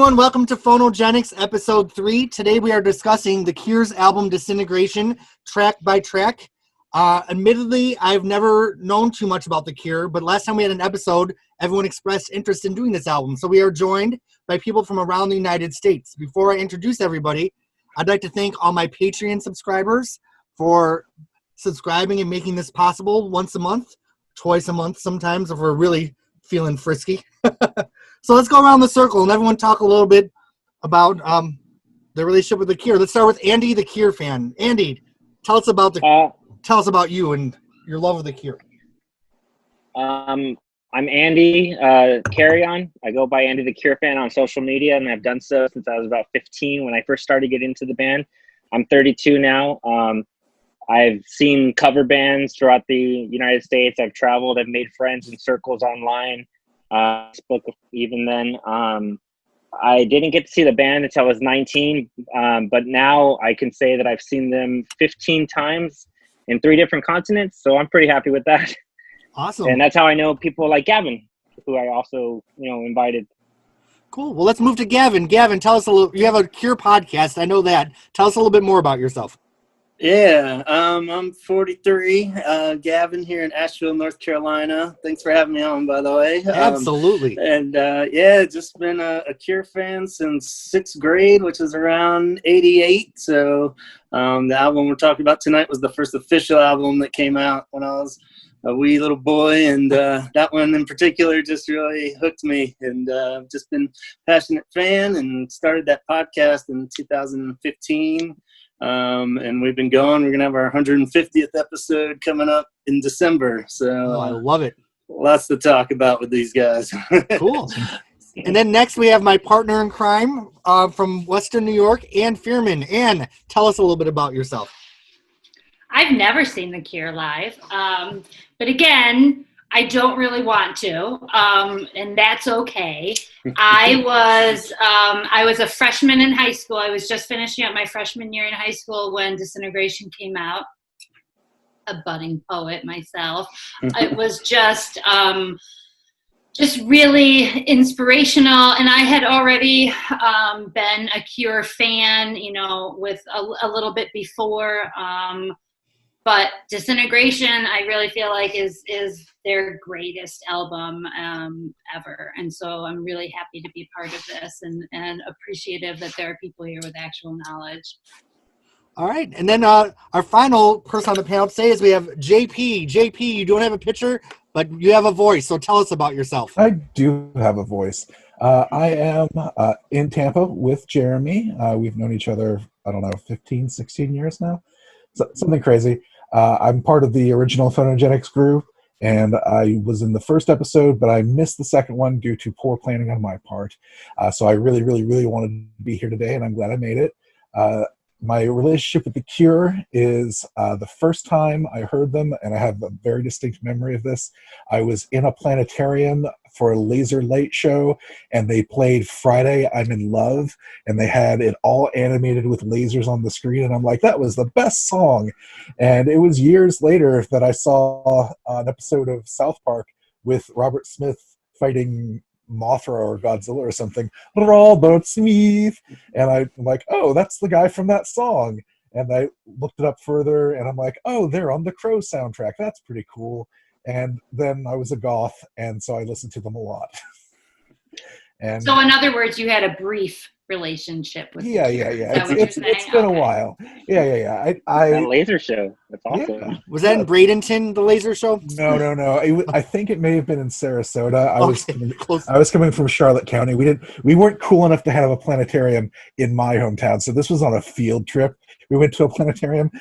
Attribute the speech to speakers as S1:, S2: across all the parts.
S1: everyone. Welcome to Phonogenics episode 3. Today we are discussing The Cure's album Disintegration, track by track. Admittedly, I've never known too much about The Cure, but last time we had an episode, everyone expressed interest in doing this album. So we are joined by people from around the United States. Before I introduce everybody, I'd like to thank all my Patreon subscribers for subscribing and making this possible once a month, twice a month sometimes if we're really feeling frisky. So let's go around the circle and everyone talk a little bit about the relationship with The Cure. Let's start with Andy, the Cure fan. Andy, tell us about you and your love of The Cure.
S2: I'm Andy, Carry On. I go by Andy the Cure fan on social media, and I've done so since I was about 15 when I first started getting into the band. I'm 32 now. I've seen cover bands throughout the United States. I've traveled. I've made friends in circles online. Spoke even then. I didn't get to see the band until I was 19, but now I can say that I've seen them 15 times in 3 different continents, so I'm pretty happy with that.
S1: Awesome.
S2: And that's how I know people like Gavin, who I also, invited.
S1: Cool. Well, let's move to Gavin. Gavin, tell us a little. You have a Cure podcast. I know that. Tell us a little bit more about yourself.
S3: Yeah, I'm 43. Gavin here in Asheville, North Carolina. Thanks for having me on, by the way.
S1: Absolutely.
S3: Just been a Cure fan since 6th grade, which is around 88. So the album we're talking about tonight was the first official album that came out when I was a wee little boy, and that one in particular just really hooked me, and I've just been a passionate fan and started that podcast in 2015. And we've been going. We're going to have our 150th episode coming up in December. So
S1: I love it.
S3: Lots to talk about with these guys.
S1: Cool. And then next we have my partner in crime from Western New York, Ann Fearman. Ann, tell us a little bit about yourself.
S4: I've never seen The Cure live. But again, I don't really want to, and that's okay. I was a freshman in high school. I was just finishing up my freshman year in high school when Disintegration came out. A budding poet myself. It was just really inspirational, and I had already been a Cure fan, with a little bit before. But Disintegration, I really feel like is their greatest album ever. And so I'm really happy to be part of this and appreciative that there are people here with actual knowledge.
S1: All right. And then our final person on the panel today is we have JP. JP, you don't have a picture, but you have a voice. So tell us about yourself.
S5: I do have a voice. I am in Tampa with Jeremy. We've known each other, 15, 16 years now. Something crazy. I'm part of the original Phonogenics group, and I was in the first episode, but I missed the second one due to poor planning on my part. So I really, really, really wanted to be here today, and I'm glad I made it. My relationship with The Cure is the first time I heard them, and I have a very distinct memory of this. I was in a planetarium for a laser light show, and they played Friday, I'm in Love, and they had it all animated with lasers on the screen, and I'm like, that was the best song. And it was years later that I saw an episode of South Park with Robert Smith fighting Mothra or Godzilla or something, Robert Smith, and I'm like, oh, that's the guy from that song. And I looked it up further, and I'm like, oh, they're on the Crow soundtrack. That's pretty cool. And then I was a goth, and so I listened to them a lot. And
S4: so, in other words, you had a brief relationship with
S5: yeah. It's been a while. Yeah.
S2: That laser show. That's awesome.
S5: Yeah.
S1: Was that in Bradenton, the laser show?
S5: No. I think it may have been in Sarasota. I was coming from Charlotte County. We weren't cool enough to have a planetarium in my hometown, so this was on a field trip. We went to a planetarium.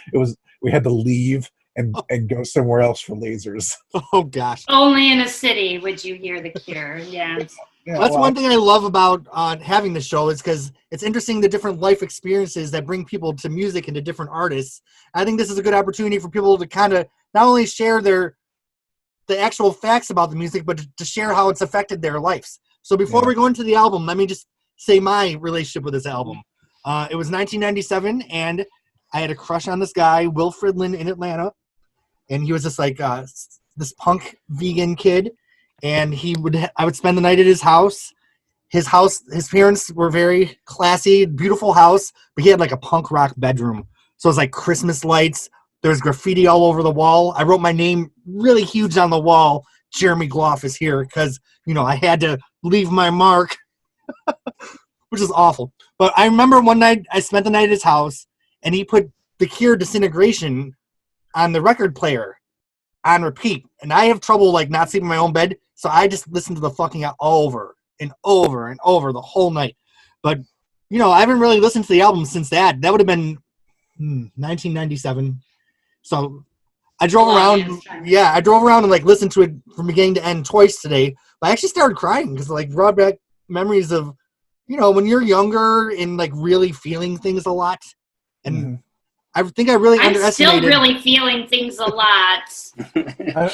S5: We had to leave and go somewhere else for lasers.
S1: Oh gosh!
S4: Only in a city would you hear The Cure. Yeah.
S1: Yeah, that's one thing I love about having the show is because it's interesting the different life experiences that bring people to music and to different artists. I think this is a good opportunity for people to kind of not only share the actual facts about the music, but to share how it's affected their lives. So before we go into the album, let me just say my relationship with this album. It was 1997, and I had a crush on this guy, Will Fridlin, in Atlanta, and he was just like this punk vegan kid. And I would spend the night at his house, his house, his parents were very classy, beautiful house, but he had like a punk rock bedroom. So it was like Christmas lights. There's graffiti all over the wall. I wrote my name really huge on the wall. Jeremy Gloff is here because, you know, I had to leave my mark, which is awful. But I remember one night I spent the night at his house and he put The Cure Disintegration on the record player on repeat. And I have trouble like not sleeping in my own bed. So I just listened to the fucking over and over and over the whole night. But, you know, I haven't really listened to the album since that. That would have been 1997. So I drove around. Yeah, I drove around and like listened to it from beginning to end twice today. But I actually started crying because like brought back memories of, you know, when you're younger and like really feeling things a lot. And I think I really underestimated.
S4: I'm still really feeling things a lot.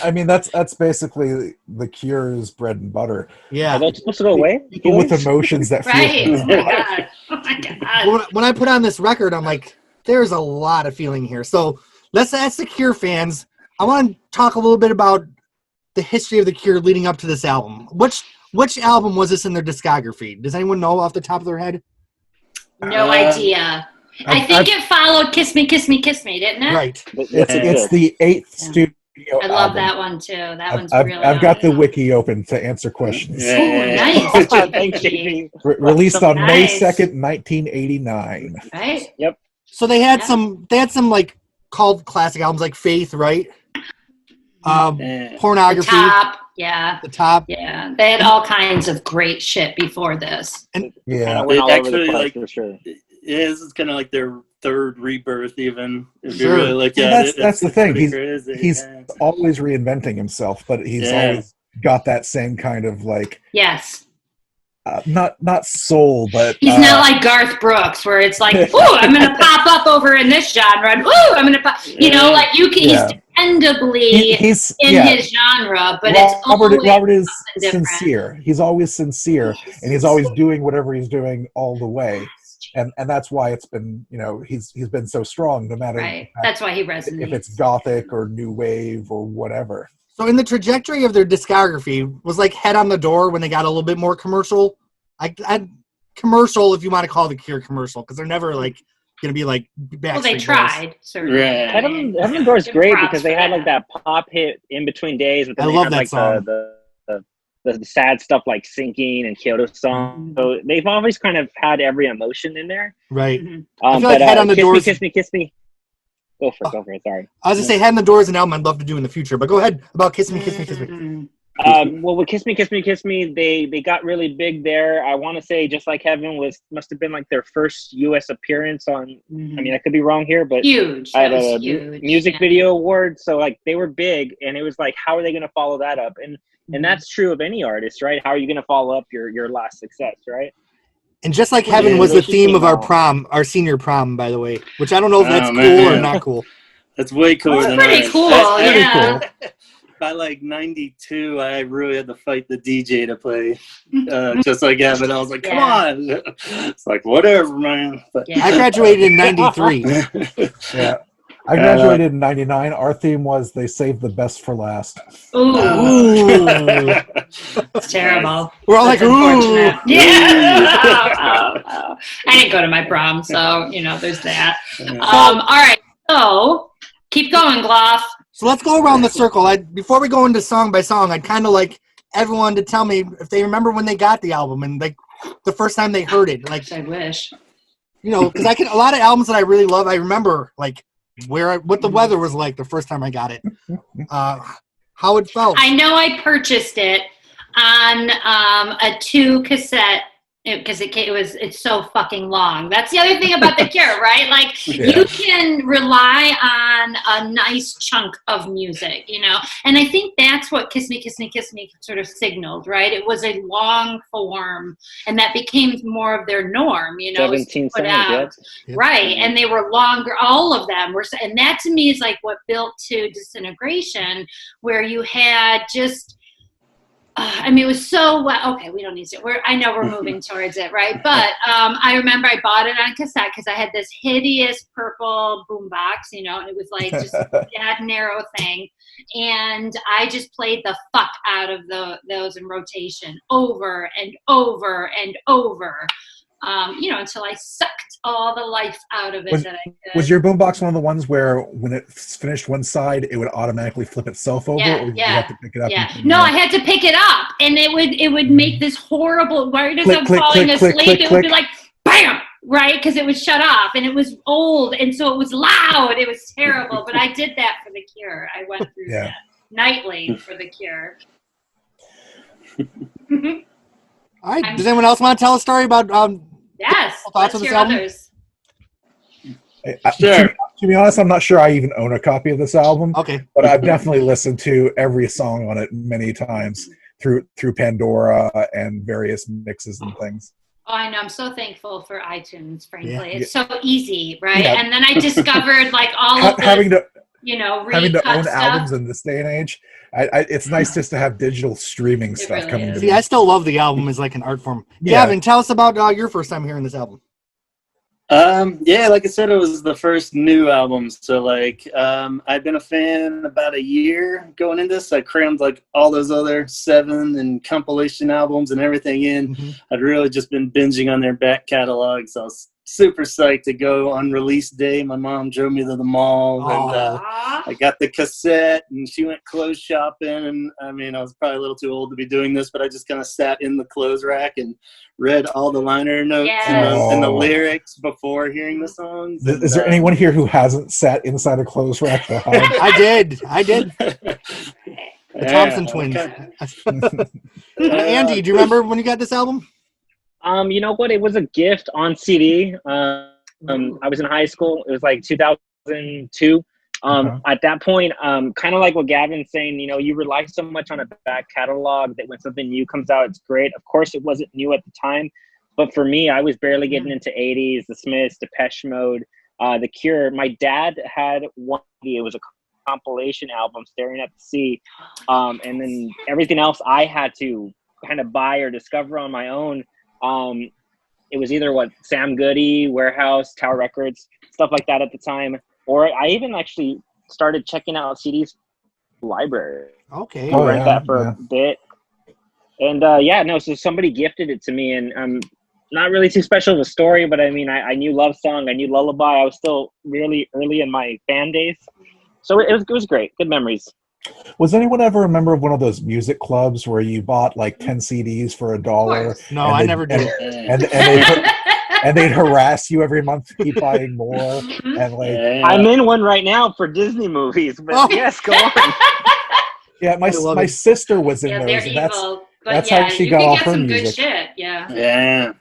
S5: I mean, that's basically the Cure's bread and butter.
S1: Yeah.
S2: Are those supposed to go away?
S5: People with emotions that feel
S4: Right.
S5: things.
S4: Oh my God. Oh my God.
S1: When I put on this record, I'm like, there's a lot of feeling here. So let's ask the Cure fans. I want to talk a little bit about the history of the Cure leading up to this album. Which album was this in their discography? Does anyone know off the top of their head?
S4: No idea. I think it followed Kiss Me, Kiss Me, Kiss Me, didn't it?
S1: Right.
S5: It's the 8th studio
S4: I love
S5: album.
S4: that one too. That one's
S5: I've,
S4: really
S5: I've got the
S4: awesome.
S5: wiki open to answer questions.
S4: Ooh, nice.
S2: Thanks, JP.
S5: Released on May
S4: Nice.
S5: 2nd, 1989.
S4: Right?
S1: So they had
S4: Yeah.
S1: some like called classic albums like Faith, right?
S4: The
S1: Pornography,
S4: Top. Yeah.
S1: The Top.
S4: Yeah. They had all kinds of great shit before this.
S5: Yeah.
S2: Went all over the
S3: Actually,
S2: place,
S3: like,
S2: for sure.
S3: Yeah, this is kind of like their third rebirth, even if
S1: Sure.
S3: you really look
S5: Yeah,
S3: at it.
S5: that's the
S3: It's
S5: thing.
S3: pretty
S5: He's
S3: crazy,
S5: always reinventing himself, but he's
S3: Yeah.
S5: always got that same kind of like
S4: Yes.
S5: not soul, but
S4: He's not like Garth Brooks, where it's like, ooh, I'm going to pop up over in this genre. And, ooh, I'm going to pop. You know, like you can,
S5: Yeah.
S4: he's dependably
S5: he's
S4: in his genre, but it's always
S5: Robert is
S4: something different.
S5: sincere. He's always sincere, and he's always doing whatever he's doing all the way. And that's why it's been, you know, he's been so strong no matter
S4: Right. That's why he resonates.
S5: if it's gothic or new wave or whatever.
S1: So in the trajectory of their discography was like Head on the Door when they got a little bit more commercial. I commercial, if you want to call the Cure commercial, because they're never like gonna be like Backstreet
S4: Well, they
S1: Boys.
S4: tried. Certainly.
S3: Right.
S2: Head on the Door is
S4: Give
S2: great
S4: props
S2: because they
S4: for
S2: had like that pop hit in between days, but then
S1: I
S2: they
S1: love
S2: had
S1: that
S2: like
S1: song.
S2: the sad stuff like Sinking and Kyoto Song. So they've always kind of had every emotion in there.
S1: Right.
S4: Mhm.
S1: I feel like Head on the
S2: Kiss
S1: Door
S2: Me,
S1: is-
S2: Kiss Me, Kiss Me. Go for it. Sorry.
S1: I was gonna say Head on the Door is an album I'd love to do in the future, but go ahead about Kiss Me, Kiss Me, Kiss Me.
S4: Mhm.
S2: Well, with Kiss Me, Kiss Me, Kiss Me, they got really big there. I want to say Just Like Heaven must have been like their first U.S. appearance on. I mean, I could be wrong here, but
S4: Huge.
S2: I
S4: That
S2: had
S4: was
S2: a
S4: huge.
S2: music
S4: Yeah.
S2: video award, so like they were big, and it was like, how are they going to follow that up? And that's true of any artist, right? How are you going to follow up your last success, right?
S1: And Just Like Heaven was the
S2: Relationship
S1: theme of our
S2: now.
S1: prom, our senior prom, by the way, which I don't know if that's
S3: Oh,
S1: cool
S3: man.
S1: or not cool.
S3: That's way cooler
S4: That's
S3: than
S4: pretty
S3: ours.
S4: cool,
S3: That's
S4: yeah.
S5: cool.
S3: By like 92, I really had to fight the DJ to play Just Like Heaven. I was like, come
S4: Yeah.
S3: on. It's like, whatever, man. But
S4: Yeah.
S1: I graduated in '93.
S5: Yeah. I graduated in 99. Our theme was They Saved the Best for Last.
S4: Ooh,
S1: Ooh.
S4: it's terrible.
S1: We're all
S4: That's
S1: like, ooh.
S4: unfortunate. Yeah. Oh. I didn't go to my prom, so you know, there's that. All right. So keep going, Gloff.
S1: So let's go around the circle. Before we go into song by song, I'd kind of like everyone to tell me if they remember when they got the album and like the first time they heard it. Like,
S4: I wish.
S1: you know, because a lot of albums that I really love, I remember like what the weather was like the first time I got it, how it felt.
S4: I know I purchased it on a 2 cassette because it's so fucking long. That's the other thing about the Cure, right? Like you can rely on a nice chunk of music, you know. And I think that's what Kiss Me, Kiss Me, Kiss Me sort of signaled, right? It was a long form, and that became more of their norm, you know.
S2: 17
S4: put
S2: songs,
S4: out.
S1: Yep.
S4: Right, and they were longer. All of them were, and that to me is like what built to Disintegration, where you had just I mean, it was so well. Okay, we don't need to. I know we're moving towards it, right? But I remember I bought it on cassette because I had this hideous purple boombox, you know, and it was like just that narrow thing, and I just played the fuck out of those in rotation over and over and over, you know, until I sucked all the life out of it that I could.
S5: Was your boombox one of the ones where when it finished one side, it would automatically flip itself over, or did you have to pick it up?
S4: Yeah. No, I had to pick it up, and it would make this horrible. Right as I'm falling asleep, it would be like bam, right, because it was shut off, and it was old, and so it was loud. It was terrible, but I did that for the Cure. I went through that nightly for the Cure.
S1: All right. Does anyone else want to tell a story about
S4: yes,
S1: thoughts
S4: let's
S1: on this
S4: hear
S1: album?
S4: others.
S3: Sure.
S5: To be honest, I'm not sure I even own a copy of this album.
S1: Okay.
S5: But I've definitely listened to every song on it many times through Pandora and various mixes and things.
S4: Oh, I know. I'm so thankful for iTunes, frankly.
S1: Yeah.
S4: It's so easy, right?
S5: Yeah.
S4: And then I discovered like all of
S5: having
S4: this,
S5: to
S4: you know,
S5: having to
S4: recut
S5: own
S4: stuff.
S5: albums in this day and age. It's nice just to have digital streaming stuff
S4: really
S5: coming
S4: is.
S5: to
S1: See,
S5: me.
S1: I still love the album as like an art form.
S5: Yeah.
S1: Gavin, tell us about your first time hearing this album.
S3: Yeah, like I said, it was the first new album. So like, I'd been a fan about a year going into this. I crammed like all those other 7 and compilation albums and everything in.
S1: Mm-hmm.
S3: I'd really just been binging on their back catalog. So I was super psyched to go on release day. My mom drove me to the mall and I got the cassette and she went clothes shopping. And I mean, I was probably a little too old to be doing this, but I just kind of sat in the clothes rack and read all the liner notes and the lyrics before hearing the songs.
S5: Is there anyone here who hasn't sat inside a clothes rack to hide?
S1: I did. The Thompson twins. Andy, do you remember when you got this album?
S2: You know what? It was a gift on CD. I was in high school. It was like 2002. At that point, kind of like what Gavin's saying, you know, you rely so much on a back catalog that when something new comes out, it's great. Of course, it wasn't new at the time, but for me, I was barely getting into 80s, The Smiths, Depeche Mode, The Cure. My dad had one. It was a compilation album, Staring at the Sea, and then everything else I had to kind of buy or discover on my own. It was either Sam Goody, Warehouse, Tower Records, stuff like that at the time. Or I even actually started checking out CDs library.
S1: Okay.
S2: I read that for a bit. And so somebody gifted it to me, and not really too special of a story, but I mean, I knew Love Song, I knew Lullaby. I was still really early in my fan days. So it was great. Good memories.
S5: Was anyone ever a member of one of those music clubs where you bought like 10 CDs for $1?
S1: No, I never did.
S5: And they'd harass you every month to keep buying more. And like,
S2: I'm in one right now for Disney movies, but yes, go on.
S5: Yeah, my sister was in those, and that's how she got all her music.
S4: Good shit. Yeah.
S3: Yeah.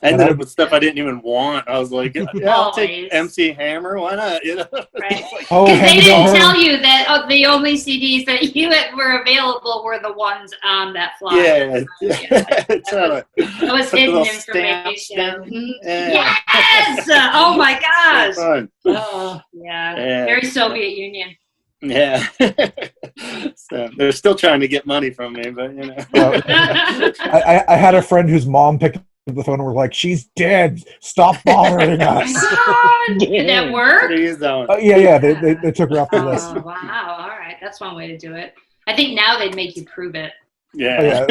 S3: I ended up with stuff I didn't even want. I was like, I'll take MC Hammer. Why not? You know? Right.
S4: Because they didn't tell you that the only CDs that were available were the ones on that flyer.
S3: Yeah.
S4: That was hidden information. Yes! Oh my gosh. So fun. Oh, yeah. Very Soviet Union.
S3: Yeah. So they're still trying to get money from me, but you know.
S5: I had a friend whose mom picked the phone and were like, "She's dead. Stop bothering us."
S4: Did that work?
S5: Yeah. They took her off the list.
S4: Oh, wow. All right. That's one way to do it. I think now they'd make you prove it.
S3: Yeah.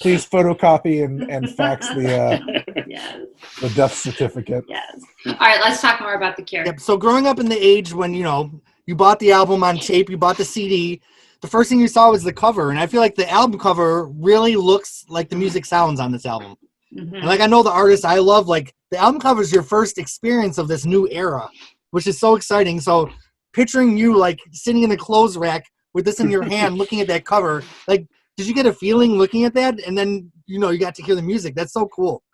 S5: Please photocopy and fax the death certificate.
S4: Yes. All right. Let's talk more about The Cure.
S1: Yep. So growing up in the age when, you know, you bought the album on tape, you bought the CD, the first thing you saw was the cover. And I feel like the album cover really looks like the music sounds on this album. Mm-hmm. And like, I know the artist, I love, like, the album cover is your first experience of this new era, which is so exciting. So picturing you, like, sitting in the clothes rack with this in your hand, looking at that cover, like, did you get a feeling looking at that? And then, you know, you got to hear the music. That's so cool.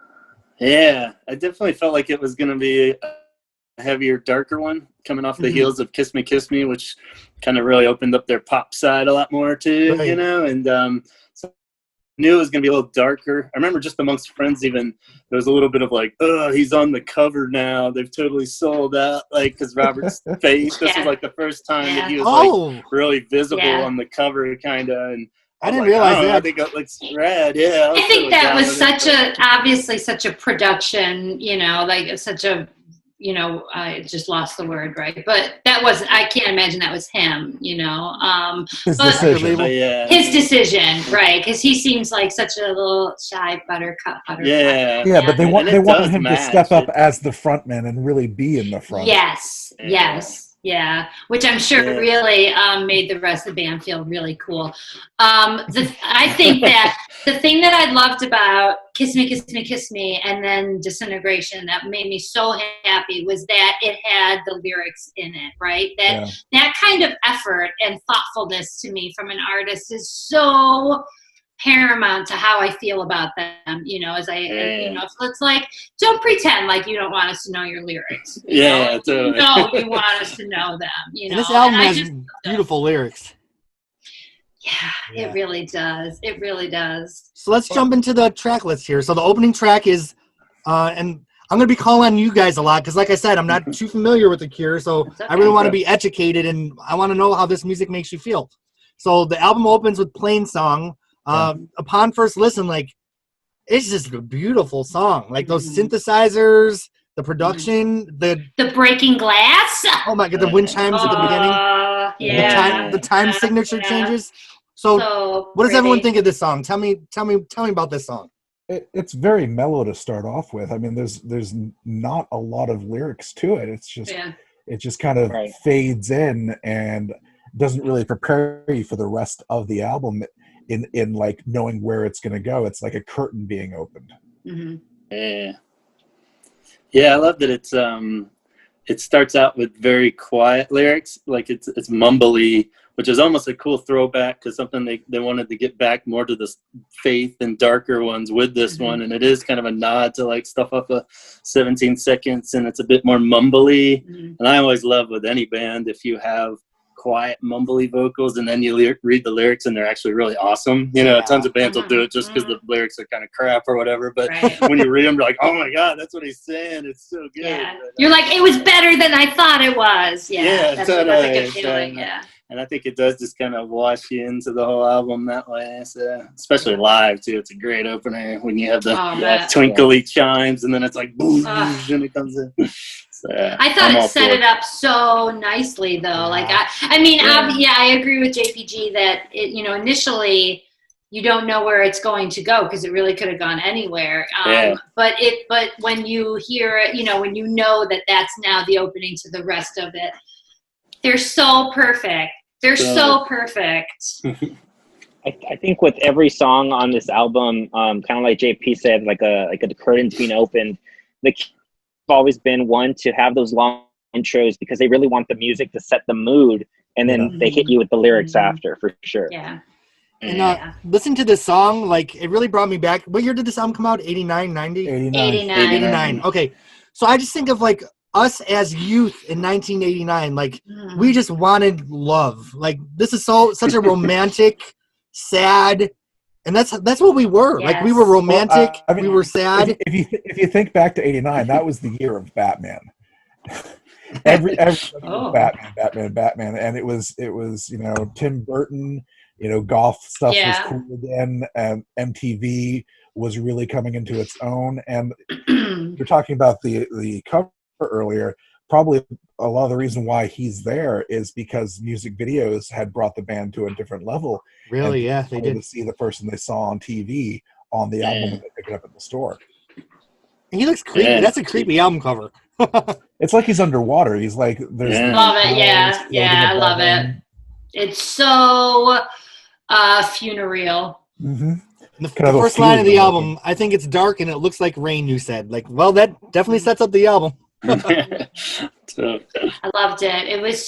S3: Yeah, I definitely felt like it was going to be a heavier, darker one coming off the heels of Kiss Me, which kind of really opened up their pop side a lot more too, you know, and so I knew it was going to be a little darker. I remember just amongst friends even, there was a little bit of like, oh, he's on the cover now. They've totally sold out, like, because Robert's face, this was like the first time that he was like really visible on the cover kind of, and
S1: I didn't
S3: was like,
S1: realize
S3: don't know,
S1: that.
S3: I think it looks rad. Yeah.
S4: I think that was obviously such a production, like such a, I just lost the word, right? But that wasn't, I can't imagine that was him,
S5: His
S4: but
S5: decision.
S3: Yeah.
S4: his decision, right? Because he seems like such a little shy buttercup.
S5: Yeah, but they wanted him to step up as the frontman and really be in the front.
S4: Yes, yeah, which I'm sure really made the rest of the band feel really cool. I think that the thing that I loved about Kiss Me, Kiss Me, Kiss Me, and then Disintegration that made me so happy was that it had the lyrics in it, right? That kind of effort and thoughtfulness to me from an artist is so paramount to how I feel about them, as it's like, don't pretend like you don't want us to know your lyrics.
S3: Totally.
S4: You want us to know them,
S1: And this album has beautiful lyrics.
S4: Yeah, it really does. It really does.
S1: So let's jump into the track list here. So the opening track is, and I'm going to be calling on you guys a lot because, like I said, I'm not too familiar with The Cure, so I really want to be educated and I want to know how this music makes you feel. So the album opens with Plainsong. Upon first listen, like, it's just a beautiful song. Like those synthesizers, the production, the
S4: breaking glass.
S1: Oh my god, the wind chimes at the beginning. The time signature changes. So what does everyone think of this song? Tell me about this song.
S5: It's very mellow to start off with. I mean, there's not a lot of lyrics to it. It's just it just kind of fades in and doesn't really prepare you for the rest of the album in like knowing where it's going to go. It's like a curtain being opened.
S3: Yeah, I love that it's it starts out with very quiet lyrics, like it's mumbly, which is almost a cool throwback to something they wanted to get back more to the faith and darker ones with this one, and it is kind of a nod to like stuff up of 17 seconds, and it's a bit more mumbly. And I always love with any band if you have quiet mumbly vocals and then you read the lyrics and they're actually really awesome. Tons of bands will do it just because the lyrics are kind of crap or whatever, but when you read them, you're like, oh my god, that's what he's saying, it's so good.
S4: You're like, it was better than I thought it was. That's a good feeling.
S3: And I think it does just kind of wash you into the whole album that way. So, especially live too, it's a great opener when you have the twinkly chimes and then it's like boom, and it comes in. So,
S4: I thought it set it up so nicely, though. Like, I agree with JPG that initially you don't know where it's going to go because it really could have gone anywhere. But when you hear it, when you know that that's now the opening to the rest of it, they're so perfect. They're so perfect.
S2: I think with every song on this album, kind of like JP said, like the curtains being opened, always been one to have those long intros because they really want the music to set the mood and then they hit you with the lyrics after, for sure.
S1: And listening to this song, like, it really brought me back. What year did this album come out? 89, 90? 89. Okay. So I just think of like us as youth in 1989, like we just wanted love. Like this is such a romantic, sad, and that's what we were. Like we were romantic, we were sad.
S5: If you think back to '89, that was the year of Batman. Everybody was Batman, and it was Tim Burton. Golf stuff was cool again, and MTV was really coming into its own. And you're talking about the cover earlier. Probably a lot of the reason why he's there is because music videos had brought the band to a different level.
S1: Really, they did.
S5: To see the person they saw on TV on the album when they pick it up at the store.
S1: And he looks creepy. That's a creepy album cover.
S5: It's like he's underwater. He's like, there's
S4: love it. I love it. It's so funereal.
S1: The first line of the album, I think it's dark and it looks like rain. You said, like, well, that definitely sets up the album.
S4: I loved it. It was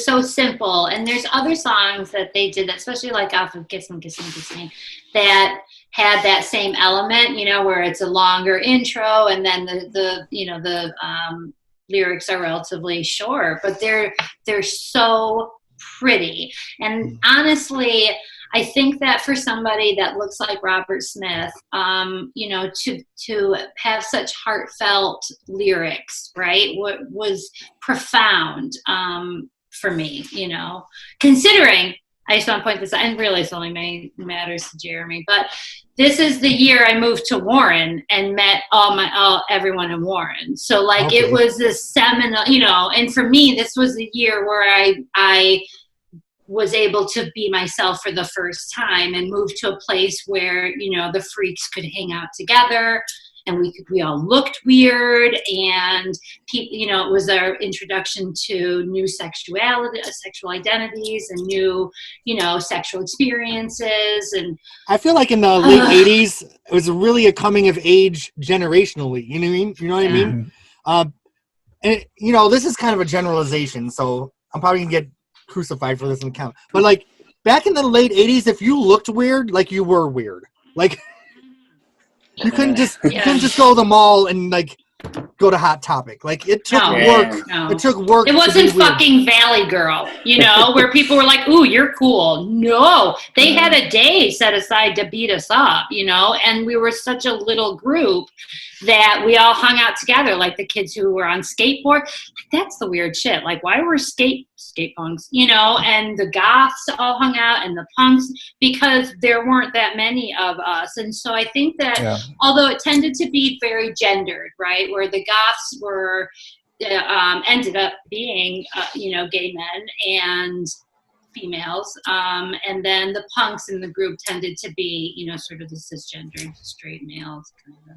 S4: so simple. And there's other songs that they did, especially like off of Kiss Me, Kiss Me, Kiss Me, that had that same element, where it's a longer intro and then the lyrics are relatively short, but they're so pretty. And honestly, I think that for somebody that looks like Robert Smith, to have such heartfelt lyrics, right, was profound for me, considering I just want to point this out, and really this only matters to Jeremy, but this is the year I moved to Warren and met everyone in Warren. So like
S1: Okay.
S4: it was this seminal, you know, and for me, this was the year where I was able to be myself for the first time and move to a place where, you know, the freaks could hang out together and we all looked weird, and you know, it was our introduction to new sexual identities and new, you know, sexual experiences. And
S1: I feel like in the late 80s, it was really a coming of age generationally. You know what I mean? You know what I mean? And you know, this is kind of a generalization, so I'm probably gonna get crucified for this account. But like back in the late 80s, if you looked weird, like you were weird. Like you couldn't just go to the mall and like go to Hot Topic. Like it took work.
S4: No.
S1: It took work.
S4: It wasn't fucking Valley Girl, you know, where people were like, "Ooh, you're cool." No, they had a day set aside to beat us up, you know, and we were such a little group that we all hung out together, like the kids who were on skateboard. That's the weird shit. Like, why were skate punks, you know, and the goths all hung out and the punks, because there weren't that many of us. And so I think that although it tended to be very gendered, right, where the goths were ended up being, you know, gay men and females, and then the punks in the group tended to be, you know, sort of the cisgendered straight males kind of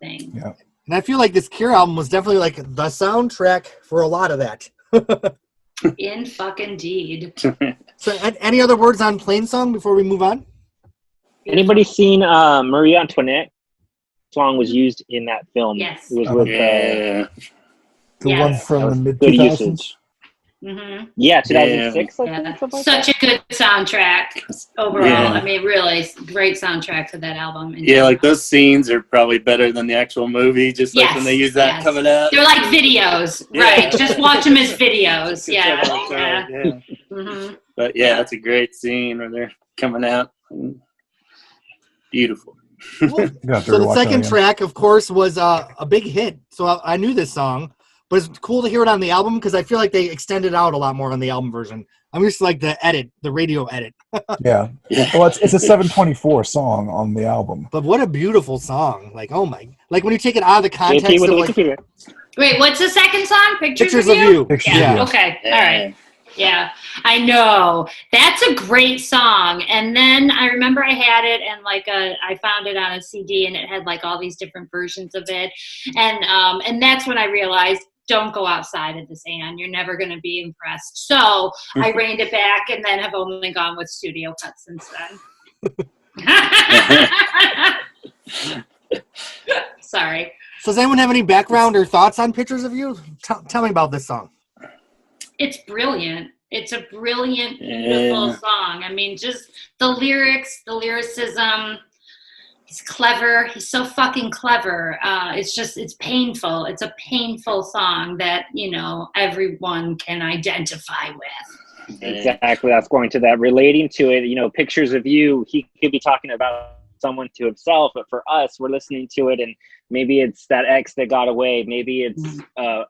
S4: thing.
S1: Yeah. And I feel like this Cure album was definitely like the soundtrack for a lot of that.
S4: In fucking deed.
S1: So any other words on Plainsong before we move on?
S2: Anybody seen Marie Antoinette? Song was used in that film.
S4: Yes.
S2: It was with
S5: the one from the mid
S2: good
S5: 2000s.
S2: usage. Yeah, 2006. I think, something like
S4: Such
S2: that.
S4: a good soundtrack overall.
S3: Yeah.
S4: I mean, really great soundtrack for that album.
S3: Yeah, like those scenes are probably better than the actual movie. Just like when they use that coming out.
S4: They're like videos, right? Just watch them as videos. Yeah.
S3: But yeah, that's a great scene where they're coming out. Beautiful.
S1: Cool. So the second track, of course, was a big hit. So I knew this song, but it's cool to hear it on the album because I feel like they extended out a lot more on the album version. I'm just like the radio edit.
S5: Yeah. Well, it's a 724 song on the album.
S1: But what a beautiful song! Like, oh my, like when you take it out of the context of like.
S4: Wait, what's the second song? Pictures of
S1: You.
S4: Yeah. Okay. All right. Yeah, I know. That's a great song. And then I remember I had it and I found it on a CD and it had like all these different versions of it. And that's when I realized, don't go outside of this, Anne. You're never going to be impressed. So I reined it back and then have only gone with studio cuts since then. Sorry.
S1: So does anyone have any background or thoughts on Pictures of You? Tell me about this song.
S4: It's brilliant. It's a brilliant, beautiful song. I mean, just the lyrics, the lyricism. He's clever. He's so fucking clever. It's painful. It's a painful song that, you know, everyone can identify with.
S2: Exactly. That's going to that. Relating to it, you know, Pictures of You, he could be talking about someone to himself, but for us, we're listening to it and maybe it's that ex that got away. Maybe it's a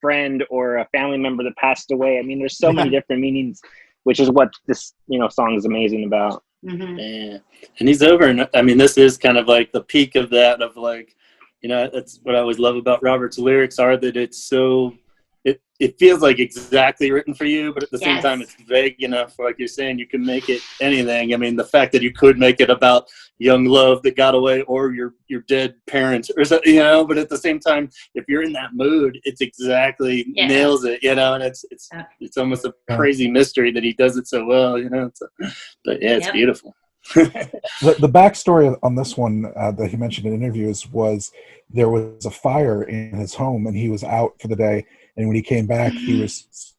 S2: friend or a family member that passed away. I mean, there's so many different meanings, which is what this, you know, song is amazing about.
S3: Yeah. And he's over. And I mean, this is kind of like the peak of that, of like, you know, that's what I always love about Robert's lyrics are that it's so, it feels like exactly written for you, but at the same time, it's vague enough. Like you're saying, you can make it anything. I mean, the fact that you could make it about young love that got away or your dead parents or something, you know, but at the same time, if you're in that mood, it's exactly nails it, you know, and it's almost a crazy mystery that he does it so well, you know. But yeah, it's beautiful.
S5: The backstory on this one that he mentioned in interviews was there was a fire in his home and he was out for the day. And when he came back, he was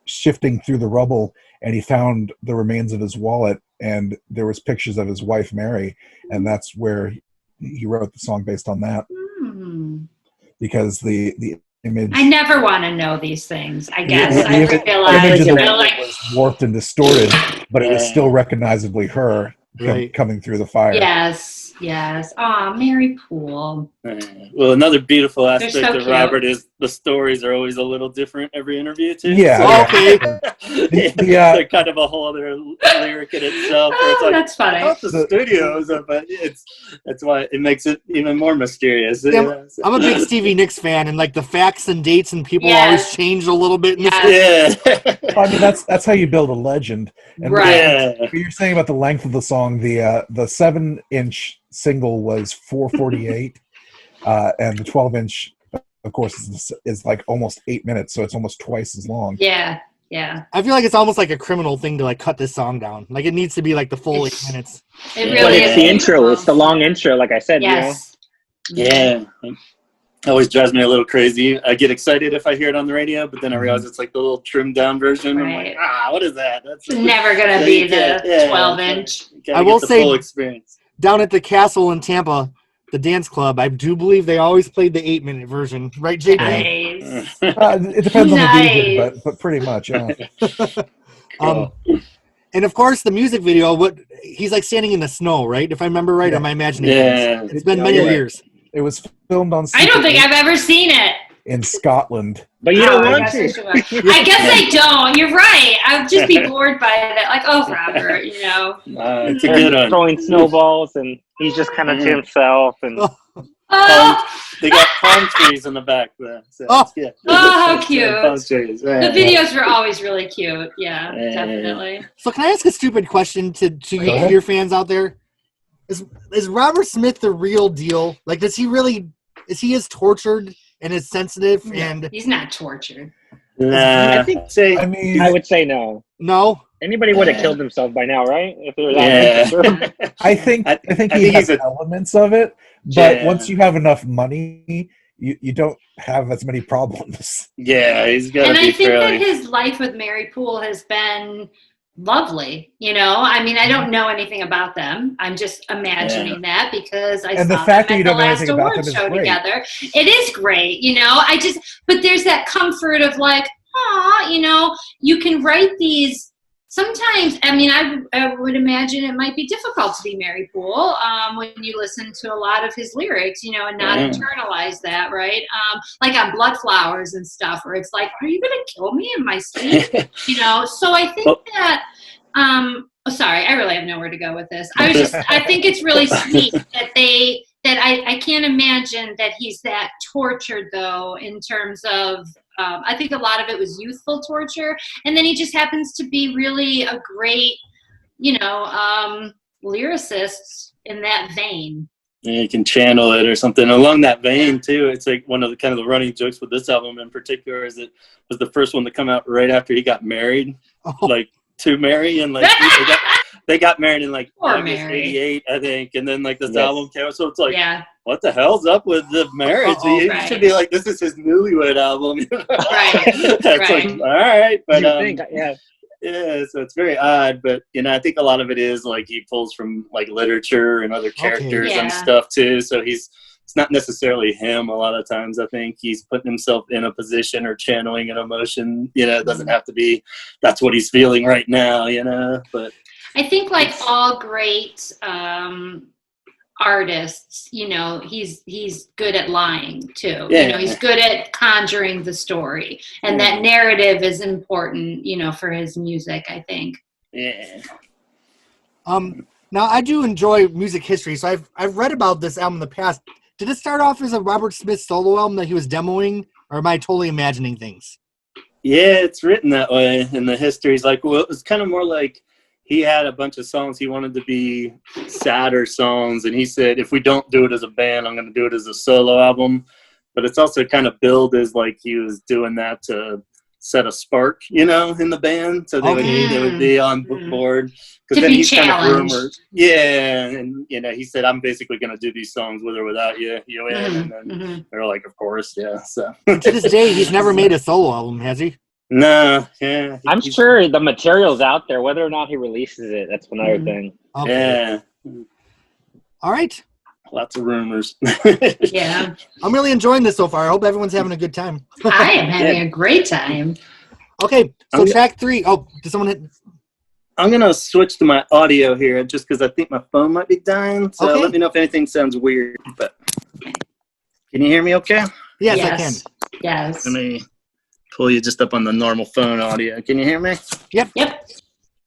S5: shifting through the rubble and he found the remains of his wallet and there was pictures of his wife, Mary. And that's where he wrote the song based on that. Because the image...
S4: I never want to know these things, I guess.
S5: The
S4: I
S5: image of the
S4: realize
S5: was warped and distorted, but it was still recognizably her coming through the fire.
S4: Yes. Yes. Aw, Mary Poole.
S3: Well, another beautiful
S4: They're
S3: aspect
S4: so
S3: of
S4: cute.
S3: Robert is the stories are always a little different every interview too.
S5: Yeah,
S1: Okay.
S3: They're kind of a whole other lyric in itself. Where it's
S4: Oh,
S3: like,
S4: that's funny.
S3: I thought the studios, but that's why it makes it even more mysterious.
S1: I'm a big Stevie Nicks fan, and like the facts and dates and people
S4: Yes.
S1: always change a little bit. In
S4: Yes.
S1: this
S3: Yeah.
S5: I mean, that's how you build a legend. And
S4: Right.
S3: Yeah.
S5: what you're saying about the length of the song, the 7-inch single was 4:48, and the 12-inch, of course, is like almost 8 minutes, so it's almost twice as long.
S4: Yeah. Yeah.
S1: I feel like it's almost like a criminal thing to like cut this song down. Like it needs to be like the full 8 minutes.
S4: It
S3: Yeah.
S4: really
S2: But
S4: is.
S2: it's the intro. It's the long intro, like I said.
S4: Yes.
S3: Yeah. It always drives me a little crazy. I get excited if I hear it on the radio, but then I realize it's like the little trimmed down version.
S4: Right.
S3: I'm like, what is that? That's
S4: It's never going to be the 12-inch.
S3: I will
S1: say-
S3: full experience.
S1: Down at the castle in Tampa, the dance club, I do believe they always played the 8-minute version, right, JP?
S4: Nice.
S5: It depends on the DJ,
S4: Nice.
S5: but pretty much, yeah.
S1: And of course, the music video. He's like standing in the snow, right? If I remember right, or am I imagining
S3: Yeah.
S1: things? It's been
S5: Yeah,
S1: many
S5: you're right.
S1: years.
S5: It was filmed on
S4: I don't think I've ever seen it.
S5: in Scotland.
S2: But you
S4: Oh,
S2: don't
S4: I
S2: want
S4: guess
S2: to.
S4: I guess I don't. You're right. I'd just be bored by that. Like, oh, Robert, you know.
S3: It's a good one.
S2: Throwing snowballs, and he's just kind of to himself. And
S4: Oh,
S3: They got palm trees in the back there. So
S1: Oh.
S3: yeah.
S4: how cute.
S3: Palm trees.
S4: the videos were always really cute. Yeah,
S3: Yeah.
S4: definitely.
S1: So can I ask a stupid question to
S5: ahead.
S1: your fans out there? Is Robert Smith the real deal? Like, is he as tortured and as sensitive and
S4: He's not tortured.
S3: Nah,
S2: I think
S5: I mean,
S2: I would say no.
S1: no?
S2: Anybody would have killed himself by now, right? If there was
S3: Yeah.
S5: I think
S3: I
S5: he
S3: think
S5: has
S3: he's a-
S5: elements of it, but
S3: Yeah.
S5: once you have enough money, you don't have as many problems.
S3: Yeah, he's got to
S4: And
S3: be
S4: I think
S3: fairly.
S4: that his life with Mary Poole has been lovely. You know, I mean, I don't know anything about them. I'm just imagining that because I
S5: And the
S4: saw
S5: fact
S4: them
S5: that you
S4: at
S5: don't
S4: the
S5: know
S4: last
S5: anything about
S4: award
S5: them is
S4: show
S5: great.
S4: together. It is great, you know. But there's that comfort of like, you know, you can write these. Sometimes, I mean, I would imagine it might be difficult to be Mary Poole when you listen to a lot of his lyrics, you know, and not internalize that, right? Like on Blood Flowers and stuff, where it's like, are you going to kill me in my sleep? You know, so I think that, sorry, I really have nowhere to go with this. I think it's really sweet that I can't imagine that he's that tortured, though, in terms of, I think a lot of it was youthful torture. And then he just happens to be really a great, you know, lyricist in that vein.
S3: Yeah, you can channel it or something along that vein too. It's like one of the kind of the running jokes with this album in particular is it was the first one to come out right after he got married, like to Mary, and like they got married in like
S4: Poor
S3: August
S4: Mary.
S3: '88, I think, and then like this
S2: Yes.
S3: album came out. So it's like,
S4: Yeah,
S3: what the hell's up with the marriage? You
S4: Right.
S3: should be like, this is his newlywed album.
S4: Right,
S3: It's
S4: right.
S3: like, all right, but
S2: You think, yeah.
S3: yeah, so it's very odd, but you know, I think a lot of it is like he pulls from like literature and other characters and
S4: Yeah.
S3: stuff too. So it's not necessarily him. A lot of times, I think he's putting himself in a position or channeling an emotion. You know, it doesn't have to be that's what he's feeling right now. You know, but
S4: I think like all great artists, you know, he's good at lying too.
S3: Yeah.
S4: You know, he's good at conjuring the story, and that narrative is important, you know, for his music, I think.
S3: yeah,
S1: Now I do enjoy music history, so I've read about this album in the past. Did it start off as a Robert Smith solo album that he was demoing, or am I totally imagining things?
S3: yeah, it's written that way in the histories. Like, well, it was kind of more like he had a bunch of songs he wanted to be sadder songs, and he said, if we don't do it as a band, I'm going to do it as a solo album. But it's also kind of billed as like he was doing that to set a spark, you know, in the band, so they would be on board.
S4: To
S3: Because then
S4: be
S3: he's kind of
S4: challenged.
S3: rumored, yeah, and you know, he said, I'm basically going to do these songs with or without you in, and then they're like, of course, yeah. So
S1: And to this day, he's never made a solo album, has he?
S3: no, yeah,
S2: I'm sure the material's out there. Whether or not he releases it, that's another thing.
S1: Okay.
S3: Yeah,
S1: All right.
S3: lots of rumors.
S4: Yeah,
S1: I'm really enjoying this so far. I hope everyone's having a good time.
S4: I am having a great time.
S1: Okay, so
S3: Okay.
S1: track 3. Oh, did someone hit?
S3: I'm going to switch to my audio here just because I think my phone might be dying. So
S1: Okay.
S3: let me know if anything sounds weird. But can you hear me okay?
S1: Yes, I can.
S4: Yes.
S3: Let me pull you just up on the normal phone audio. Can you hear me?
S4: Yep.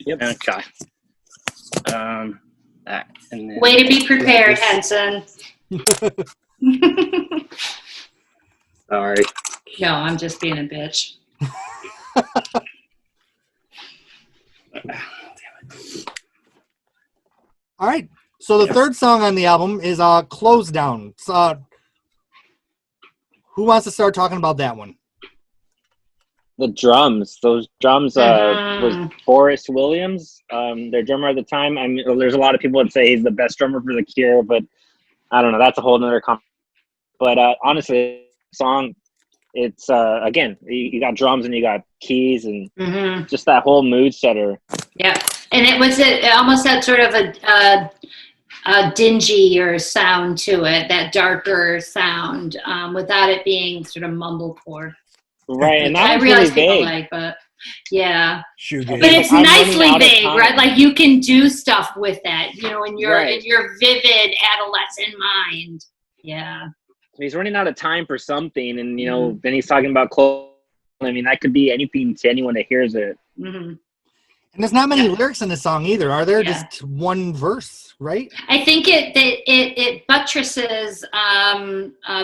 S3: Okay. And then,
S4: Way to be prepared, Henson.
S3: sorry.
S4: No, I'm just being a bitch.
S1: All right. So the third song on the album is Close Down. Who wants to start talking about that one?
S2: The drums, those drums was Boris Williams, their drummer at the time. I mean, there's a lot of people that say he's the best drummer for The Cure, but I don't know. That's a whole nother But honestly, the song, it's again, you got drums and you got keys and just that whole mood setter.
S4: Yeah, and it almost had sort of a dingier sound to it, that darker sound, without it being sort of mumblecore.
S2: Right, and that
S4: I
S2: was
S4: realize
S2: really
S4: people
S2: vague.
S4: like, but yeah.
S5: Shoegaze.
S4: But it's
S2: I'm
S4: nicely
S2: running out of
S4: vague,
S2: time.
S4: right? Like you can do stuff with that, you know, in your
S2: Right.
S4: in your vivid adolescent mind. Yeah.
S2: He's running out of time for something, and you know, then he's talking about clothes. I mean, that could be anything to anyone that hears it.
S4: Mm-hmm.
S1: And there's not many lyrics in the song either, are there?
S4: Yeah.
S1: Just one verse, right?
S4: I think it buttresses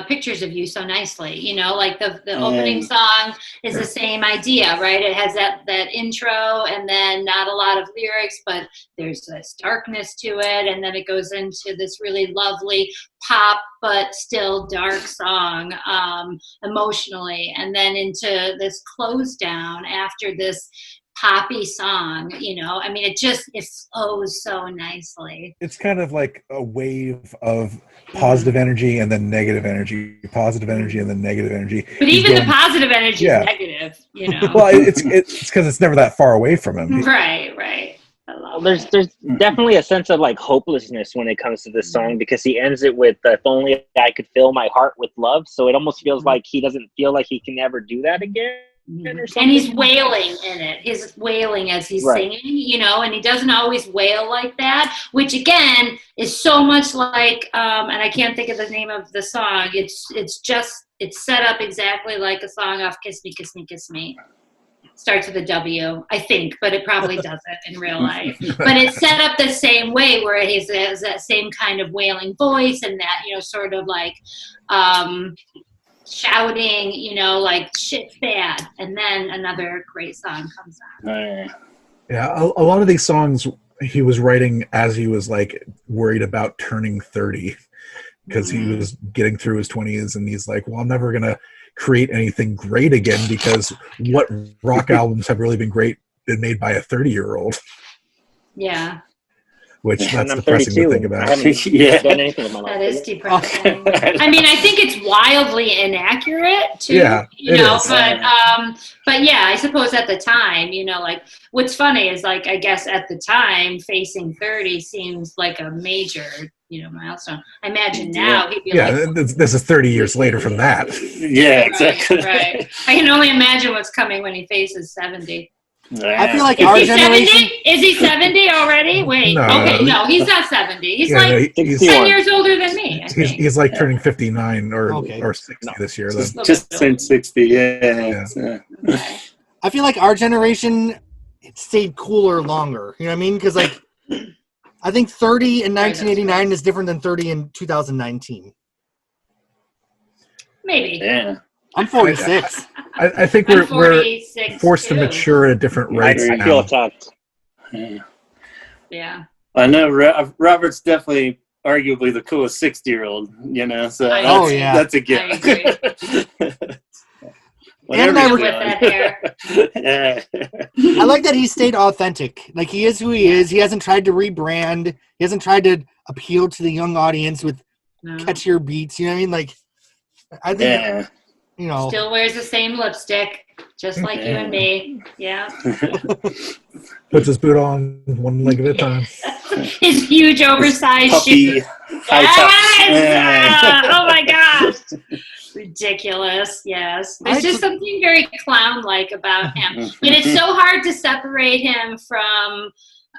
S4: pictures of you so nicely. You know, like the opening song is the same idea, right? It has that intro and then not a lot of lyrics, but there's this darkness to it, and then it goes into this really lovely pop but still dark song emotionally, and then into this close down after this poppy song, you know. I mean, it flows so nicely.
S5: It's kind of like a wave of positive energy and then negative energy, positive energy and then negative energy.
S4: But even the positive energy is negative, you know.
S5: Well, it's because it's never that far away from him.
S4: Right.
S2: There's definitely a sense of like hopelessness when it comes to this song, because he ends it with "If only I could fill my heart with love." So it almost feels like he doesn't feel like he can ever do that again.
S4: And he's wailing in it. He's wailing as he's singing, you know, and he doesn't always wail like that, which again is so much like, and I can't think of the name of the song. It's set up exactly like a song off Kiss Me, Kiss Me, Kiss Me. Starts with a W, I think, but it probably doesn't in real life. But it's set up the same way, where he has that same kind of wailing voice and that, you know, sort of like, shouting, you know, like shit's bad, and then another great song comes on.
S5: Yeah, a lot of these songs he was writing as he was like worried about turning 30, because he was getting through his 20s, and he's like, well, I'm never gonna create anything great again, because what rock albums have really been made by a 30-year-old?
S4: Yeah.
S5: Which
S2: And
S5: that's
S2: I'm
S5: depressing
S2: 32.
S5: to think about.
S2: I haven't done anything with my life.
S4: That is depressing. I mean, I think it's wildly inaccurate too.
S5: Yeah,
S4: you know,
S5: is.
S4: but yeah, I suppose at the time, you know, like what's funny is like, I guess at the time facing 30 seems like a major, you know, milestone. I imagine now he'd be like,
S5: this is 30 years later from that.
S3: Yeah, exactly.
S4: Right. I can only imagine what's coming when he faces 70.
S1: I feel like
S4: Is
S1: our
S4: he
S1: generation.
S4: 70? Is he 70 already? Wait. No, he's not 70. He's
S5: he's
S4: 10 years older than me.
S5: He's like turning 59 or 60 this year.
S3: Just turned 60. Yeah.
S1: I feel like our generation stayed cooler longer. You know what I mean? Because like, I think 30 in 1989 is different than 30 in 2019.
S4: Maybe.
S3: Yeah.
S1: I'm 46.
S5: I think we're forced to mature at a different rates
S2: I
S5: now.
S2: feel attacked.
S4: Yeah.
S3: I know Robert's definitely arguably the coolest 60-year-old, you know, so that's a gift.
S1: And I
S4: with that hair.
S1: I like that he stayed authentic. Like, he is who he is. He hasn't tried to rebrand. He hasn't tried to appeal to the young audience with catchier beats. You know what I mean? Like, I think, you know.
S4: Still wears the same lipstick, just like you and me. Yeah.
S5: Puts his boot on one leg at a time.
S4: His huge oversized shoes. Yes! Oh my gosh. Ridiculous. Yes. There's just something very clown-like about him. And it's so hard to separate him from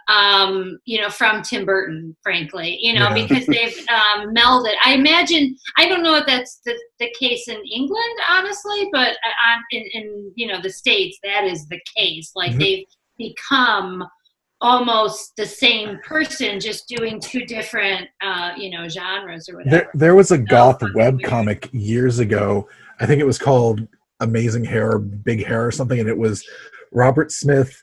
S4: from Tim Burton, frankly,
S5: Yeah.
S4: because they've melded. I imagine, I don't know if that's the case in England, honestly, but in the States, that is the case. Like they've become almost the same person, just doing two different, genres or whatever.
S5: There was a goth
S4: fucking
S5: webcomic years ago. I think it was called Amazing Hair, Big Hair or something, and it was Robert Smith,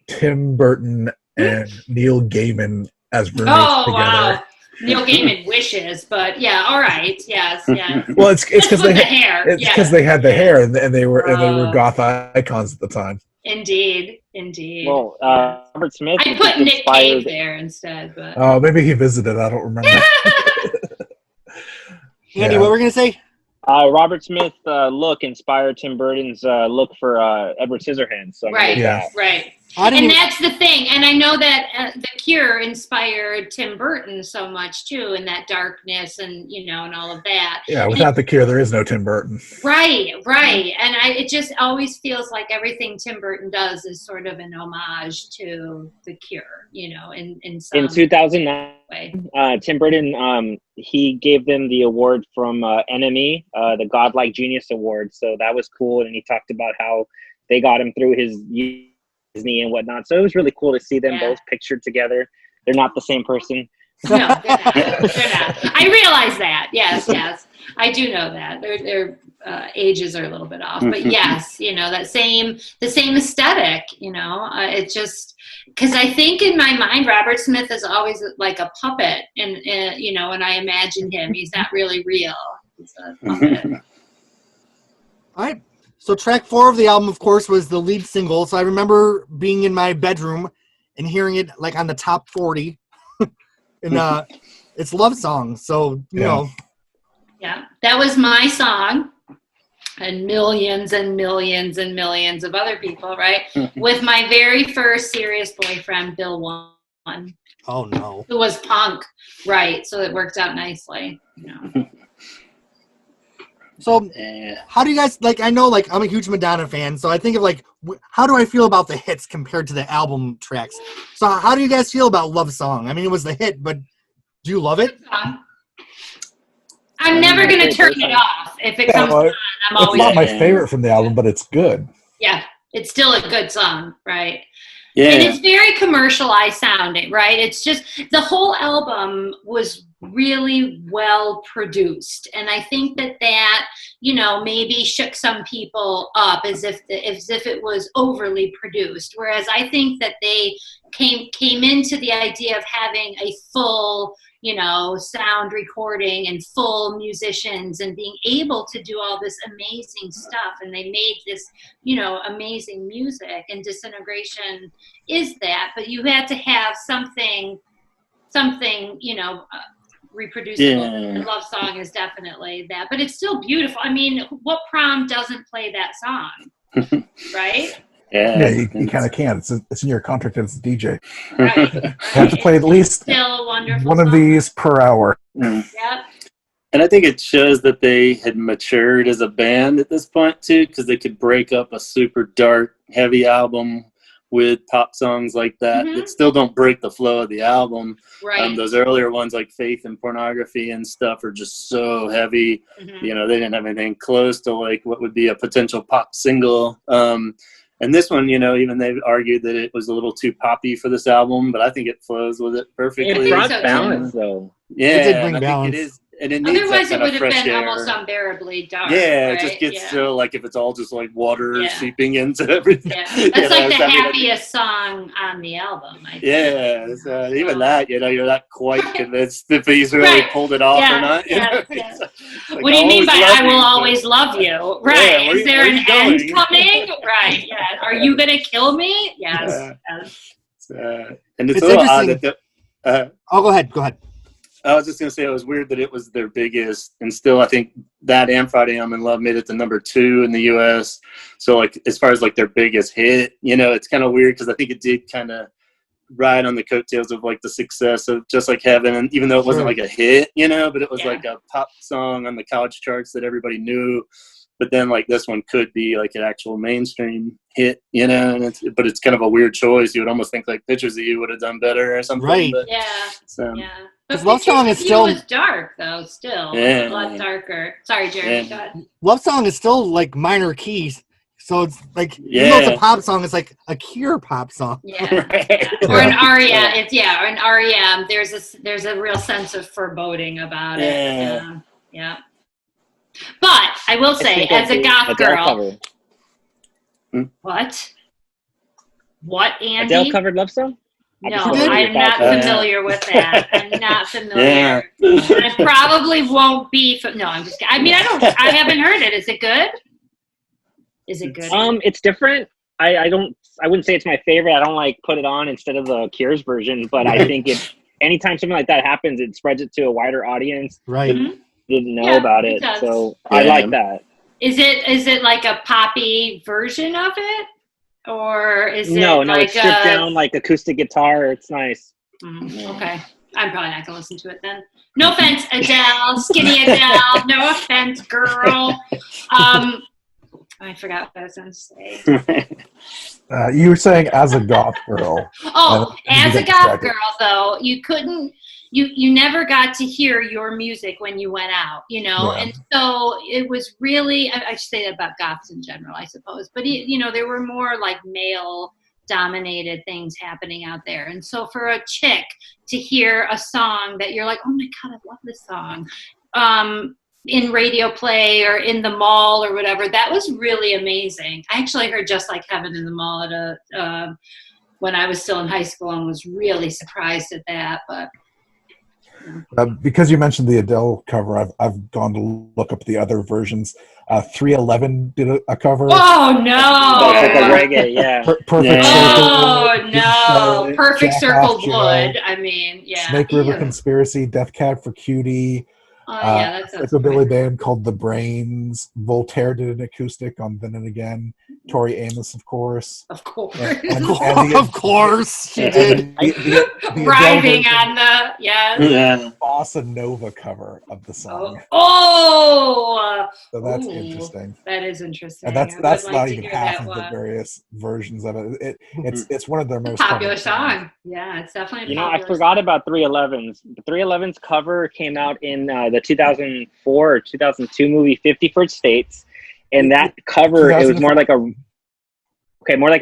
S5: Tim Burton, and Neil Gaiman as roommates together.
S4: Wow. Neil Gaiman wishes, but yeah, all right, yes.
S5: Well, it's because they
S4: the hair.
S5: It's because they had the hair, and they were goth icons at the time.
S4: Indeed.
S2: Well, Robert Smith.
S4: I put Nick Cave there instead, but
S5: Maybe he visited. I don't remember.
S1: Andy, what were we gonna say?
S2: Robert Smith look inspired Tim Burton's look for Edward Scissorhands. So
S4: right. And that's the thing. And I know that The Cure inspired Tim Burton so much too, and that darkness and and all of that.
S5: Yeah, without The Cure, there is no Tim Burton.
S4: Right. And it just always feels like everything Tim Burton does is sort of an homage to The Cure, in some
S2: in 2009
S4: way.
S2: Tim Burton he gave them the award from NME, the Godlike Genius Award. So that was cool, and he talked about how they got him through his Disney and whatnot. So it was really cool to see them both pictured together. They're not the same person.
S4: No, they're not. I realize that. Yes. I do know that. Their ages are a little bit off. But yes, the same aesthetic, it just, because I think in my mind, Robert Smith is always like a puppet. And, when I imagine him, he's not really real. He's a puppet.
S1: All right. So track 4 of the album, of course, was the lead single. So I remember being in my bedroom and hearing it like on the top 40. And it's Love Song. So, you know.
S4: Yeah, that was my song. And millions and millions and millions of other people, right? With my very first serious boyfriend, Bill One.
S1: Oh, no.
S4: Who was punk, right? So it worked out nicely,
S1: So how do you guys, I know, I'm a huge Madonna fan, so I think of, how do I feel about the hits compared to the album tracks? So how do you guys feel about Love Song? I mean, it was the hit, but do you love it?
S4: I'm never going to turn it off. If it comes on, I'm always...
S5: It's not my favorite from the album, but it's good.
S4: Yeah, it's still a good song, right?
S3: Yeah.
S4: And it's very commercialized sounding, right? It's just, the whole album was really well produced. And I think that maybe shook some people up as if it was overly produced. Whereas I think that they came into the idea of having a full, sound recording and full musicians and being able to do all this amazing stuff. And they made this, amazing music, and Disintegration is that, but you had to have something, reproducible. And Love Song is definitely that, but it's still beautiful. I mean, what prom doesn't play that song, right?
S5: Yeah, you kind of can. It's in your contract as a DJ.
S4: Right.
S5: You have to play at least
S4: still a wonderful
S5: one
S4: song.
S5: of these per hour.
S4: Yep.
S3: And I think it shows that they had matured as a band at this point too, because they could break up a super dark, heavy album with pop songs like that that still don't break the flow of the album.
S4: Right.
S3: Those earlier ones like Faith and Pornography and stuff are just so heavy. They didn't have anything close to what would be a potential pop single. And this one, even they've argued that it was a little too poppy for this album, but I think it flows with it perfectly.
S2: It brought balance, though.
S3: Yeah,
S1: It did bring
S3: I
S1: balance.
S3: think it is. And it needs
S4: Otherwise,
S3: that
S4: it
S3: kind
S4: would
S3: of
S4: have
S3: fresh
S4: been
S3: air.
S4: almost unbearably dark.
S3: Yeah,
S4: right?
S3: it just gets so if it's all just water
S4: Yeah.
S3: seeping into everything.
S4: Yeah, that's the happiest song on the album. I think.
S3: Yeah, so even that, you're not quite convinced if he's really pulled it off or not.
S4: What do you mean by "I will always love you"? Right?
S3: Yeah,
S4: is there an end
S3: going?
S4: coming? Right? Yeah. Are you gonna kill me? Yes.
S3: And it's
S1: It's
S3: a little odd
S1: interesting.
S3: that
S1: Go ahead.
S3: I was just going to say it was weird that it was their biggest, and still I think that and Friday I'm in Love made it to number 2 in the US. So as far as their biggest hit, it's kind of weird because I think it did kind of ride on the coattails of the success of Just Like Heaven, and even though it wasn't a hit, but it was a pop song on the college charts that everybody knew. but then like this one could be like an actual mainstream hit, you know, and but it's kind of a weird choice. You would almost think like Pictures of You would have done better or something.
S1: Right.
S3: But,
S4: Yeah.
S3: so.
S4: Yeah.
S1: Because
S4: But
S1: Love Song is
S4: Pictures of You
S1: still
S4: was dark though, still.
S3: Yeah.
S4: A lot darker. Sorry, Jeremy,
S3: Yeah.
S4: go ahead.
S1: Love Song is still like minor keys. So it's like, even though it's a pop song, it's like a Cure pop song.
S4: Yeah.
S3: Right.
S4: Or an REM. It's or an REM. There's a real sense of foreboding about it.
S3: Yeah.
S4: Yeah. But I will say, as a goth girl,
S2: cover.
S4: what, Andy?
S2: Adele covered Love Song?
S4: No,
S1: She did?
S4: I'm not familiar with that. I'm not familiar.
S3: Yeah.
S4: And I probably won't be. No, I'm just kidding. I mean, I haven't heard it. Is it good? Is it good?
S2: It's different. I wouldn't say it's my favorite. I don't like put it on instead of the Cure's version, but I think anytime something like that happens, it spreads it to a wider audience.
S1: Right.
S4: Mhm.
S2: Didn't know about it,
S4: does.
S2: so I like that.
S4: Is it like a poppy version of it, or is it
S2: No,
S4: like
S2: it's stripped down like acoustic guitar. It's nice.
S4: Okay, I'm probably not gonna listen to it then. No offense, Adele, skinny Adele. No offense, girl. I forgot what I was gonna say.
S5: You were saying as a goth girl.
S4: Oh, as a goth
S5: distracted.
S4: girl, though, you couldn't. You never got to hear your music when you went out, you know,
S5: Yeah.
S4: and so it was really. I should say that about goths in general, I suppose, but there were more like male-dominated things happening out there, and so for a chick to hear a song that you're like, oh my god, I love this song, in radio play or in the mall or whatever, that was really amazing. I actually heard Just Like Heaven in the mall at when I was still in high school and was really surprised at that. But
S5: Because you mentioned the Adele cover, I've gone to look up the other versions. 311 did a cover.
S4: oh no!
S2: That's like a reggae, yeah.
S5: Perfect
S4: Oh
S5: Circle.
S4: no! Perfect
S5: Jack
S4: Circle
S5: Off Joe,
S4: would. I mean, yeah.
S5: Snake River
S4: Ew.
S5: Conspiracy, Death Cab for Cutie.
S4: Oh yeah, that sounds
S5: Psychobilly
S4: great.
S5: band called The Brains. Voltaire did an acoustic on Then and Again. Tori Amos, of course.
S4: Of course.
S1: Of course, she did.
S5: The
S4: Riding
S5: Adele
S4: on the
S3: Yeah.
S5: Bossa Nova cover of the song.
S4: Oh.
S5: So that's
S4: Ooh,
S5: interesting.
S4: That is interesting.
S5: And that's
S4: I would like
S5: not
S4: to
S5: even
S4: hear
S5: half
S4: that
S5: of the
S4: one.
S5: various versions of it. It's one of their most
S4: Popular
S5: covered
S4: song. Yeah, it's definitely a
S2: I
S4: popular
S2: forgot
S4: song.
S2: about 311's. The 311's cover came out in the 2004 or 2002 movie 50 First States, and that cover it was more like a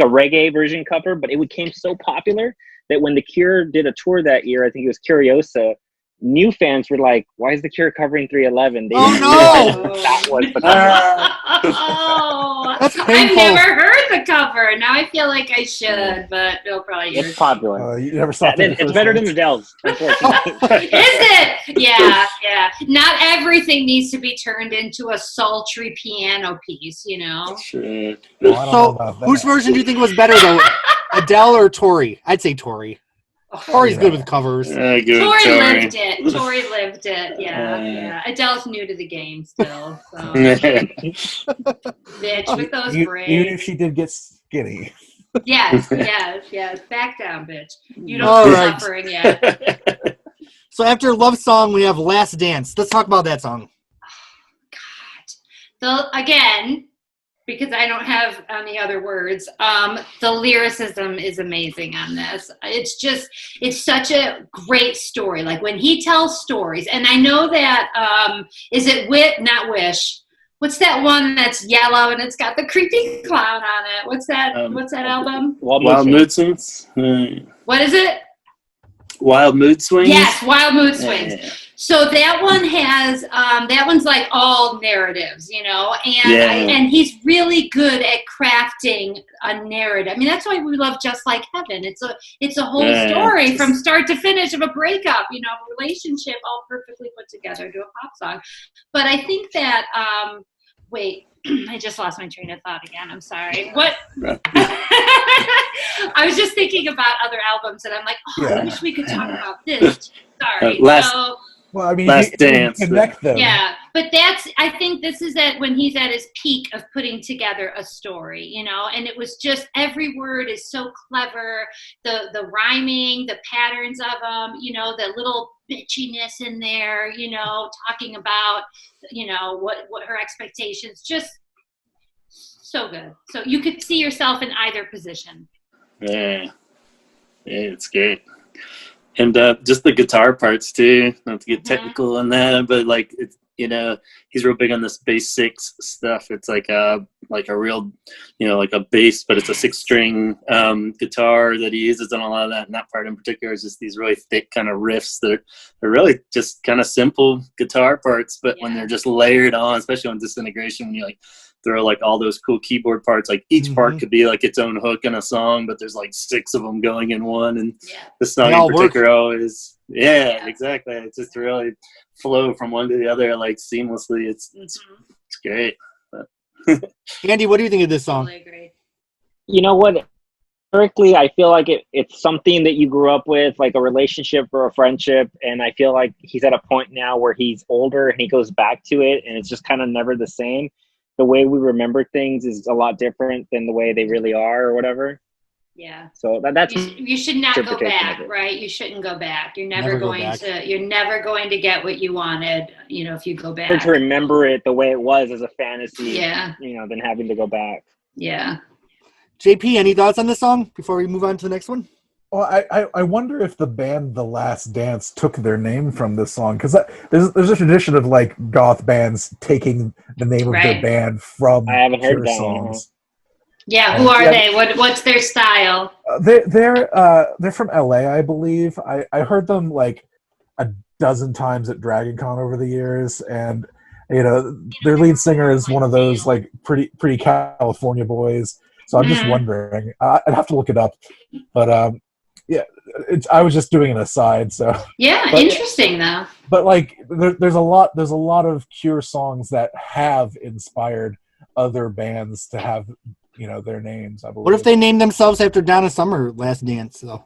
S2: reggae version cover, but it became so popular that when The Cure did a tour that year, I think it was Curiosa, new fans were like, "Why is The Cure covering 311?" They didn't realize that was the cover.
S4: Oh,
S1: That's
S4: I've
S1: painful.
S4: never heard the cover. Now I feel like I should, but it'll probably
S2: It's popular.
S5: You never saw
S2: It's better than Adele's, unfortunately.
S4: Is it? Yeah. Not everything needs to be turned into a sultry piano piece, you know?
S3: Sure.
S5: Well, I don't know
S1: So,
S5: about that.
S1: whose version do you think was better, though? Adele or Tori? I'd say Tori. Tori's good with covers.
S3: Good,
S4: Tori
S3: Tori.
S4: lived it. Tori lived it. Yeah. Adele's new to the game still. So. Bitch with those
S5: Even
S4: braids.
S5: if she did get skinny.
S4: Yes. Back down, bitch. You don't
S1: All
S4: see
S1: right.
S4: suffering yet.
S1: So after Love Song, we have Last Dance. Let's talk about that song.
S4: So again, because I don't have any other words, the lyricism is amazing on this. It's such a great story. Like when he tells stories, and I know that, is it not Wish? What's that one that's yellow and it's got the creepy clown on it? What's that album?
S3: Wild Mood Swings.
S4: What is it?
S3: Wild Mood Swings.
S4: Yes, Wild Mood Swings.
S3: Yeah.
S4: So that one has that one's like all narratives, you know, and
S3: Yeah.
S4: and he's really good at crafting a narrative. I mean, that's why we love Just Like Heaven. It's a whole story from start to finish of a breakup, you know, a relationship all perfectly put together to a pop song. But I think that wait, I just lost my train of thought again. I'm sorry. What? I was just thinking about other albums, and I'm like, I wish we could talk about this. Sorry.
S5: Well, I mean,
S3: Last
S5: you
S3: Dance.
S5: connect them.
S4: Yeah, but I think this is when he's at his peak of putting together a story, you know, and it was just, every word is so clever, the rhyming, the patterns of them, you know, the little bitchiness in there, you know, talking about, you know, what her expectations, just So good. So you could see yourself in either position.
S3: Yeah, it's great. And just the guitar parts too, not to get technical on that, but like it's, you know, he's real big on this bass six stuff. It's like a real, you know, like a bass, but it's a 6-string guitar that he uses on a lot of that. And that part in particular is just these really thick kind of riffs that are really just kind of simple guitar parts, but when they're just layered on, especially on Disintegration, when you like throw like all those cool keyboard parts, like each part could be like its own hook in a song, but there's like 6 of them going in one, and the song in particular always exactly, it's just really flow from one to the other like seamlessly. It's great.
S1: Andy, what do you think of this song?
S4: Totally agree.
S2: You know what, lyrically, I feel like it's something that you grew up with, like a relationship or a friendship, and I feel like he's at a point now where he's older and he goes back to it, and it's just kind of never the same. The way we remember things is a lot different than the way they really are or whatever.
S4: Yeah.
S2: So that's
S4: you should not go back, right? You shouldn't go back. You're never going to get what you wanted, you know, if you go back.
S2: To remember it the way it was as a fantasy,
S4: you
S2: know, than having to go back.
S4: Yeah.
S1: JP, any thoughts on this song before we move on to the next one?
S5: Well, I wonder if the band The Last Dance took their name from this song, because there's a tradition of like goth bands taking the name of their band from
S2: I haven't heard
S5: Cure
S2: that
S5: songs.
S4: Yeah, who are they? What's their style?
S5: They're from LA, I believe. I heard them like a dozen times at Dragon Con over the years, and you know their lead singer is one of those like pretty California boys. So I'm just wondering. I'd have to look it up, but yeah, I was just doing an aside. So
S4: interesting though.
S5: But like, there's a lot of Cure songs that have inspired other bands to have, you know, their names. I believe.
S1: What if they named themselves after Donna Summer Last Dance? Though,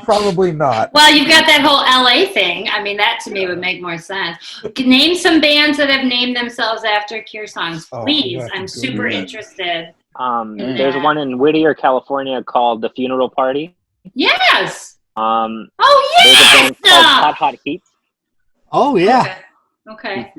S5: probably not.
S4: Well, you've got that whole LA thing. I mean, that to me would make more sense. Name some bands that have named themselves after Cure songs, please. I'm super interested.
S2: There's one in Whittier, California called The Funeral Party.
S4: Yes.
S2: There's a band called Hot Heat.
S1: Oh yeah.
S4: Okay.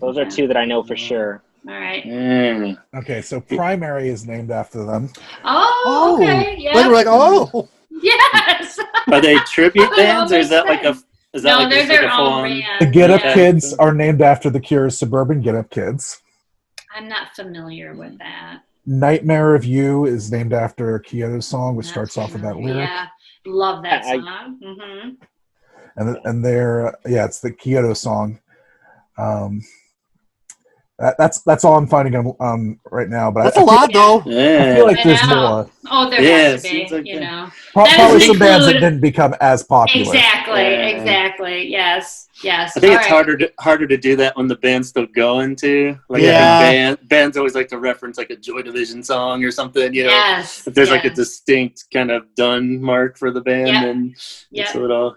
S2: Those are 2 that I know for sure.
S4: All right.
S5: Okay, so Primary is named after them.
S4: Oh, okay. Yeah.
S1: We're like, oh.
S4: Yes.
S3: Are they tribute bands, or is that like a? Is that like
S4: they're
S3: just
S4: their
S3: like a
S4: own
S3: full-on?
S4: band.
S5: The Get Up Kids are named after the Cure's Suburban Get Up Kids.
S4: I'm not familiar with that.
S5: Nightmare of You is named after Kyoto's song, which starts off with that lyric.
S4: Yeah, love that song.
S5: And they're it's the Kyoto song. That's all I'm finding on right now. But
S1: that's a lot, though.
S5: I feel like there's more.
S4: Oh, there has to be. Like you know,
S5: probably some bands that didn't become as popular.
S4: Exactly. Yes.
S3: I think it's harder to do that when the band's still going too. Like I think bands always like to reference like a Joy Division song or something. You know,
S4: if
S3: there's like a distinct kind of done mark for the band, and so it all.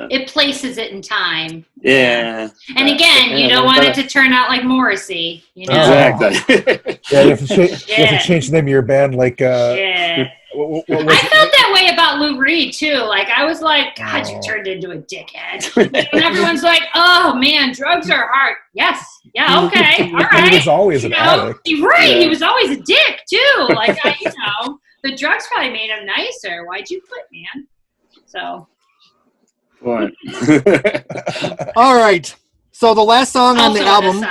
S4: It places it in time.
S3: Yeah.
S4: And again, you don't want it to turn out like Morrissey. You know?
S3: Exactly.
S5: You have to change the name of your band. Like,
S4: I felt that way about Lou Reed too. Like I was like, God, you turned into a dickhead. And everyone's like, oh man, drugs are hard. Yes. Yeah. Okay. All right.
S5: He was always an addict.
S4: Right. He was always a dick too. Like the drugs probably made him nicer. Why'd you quit, man? So.
S3: What?
S1: All right. So the last song on the album,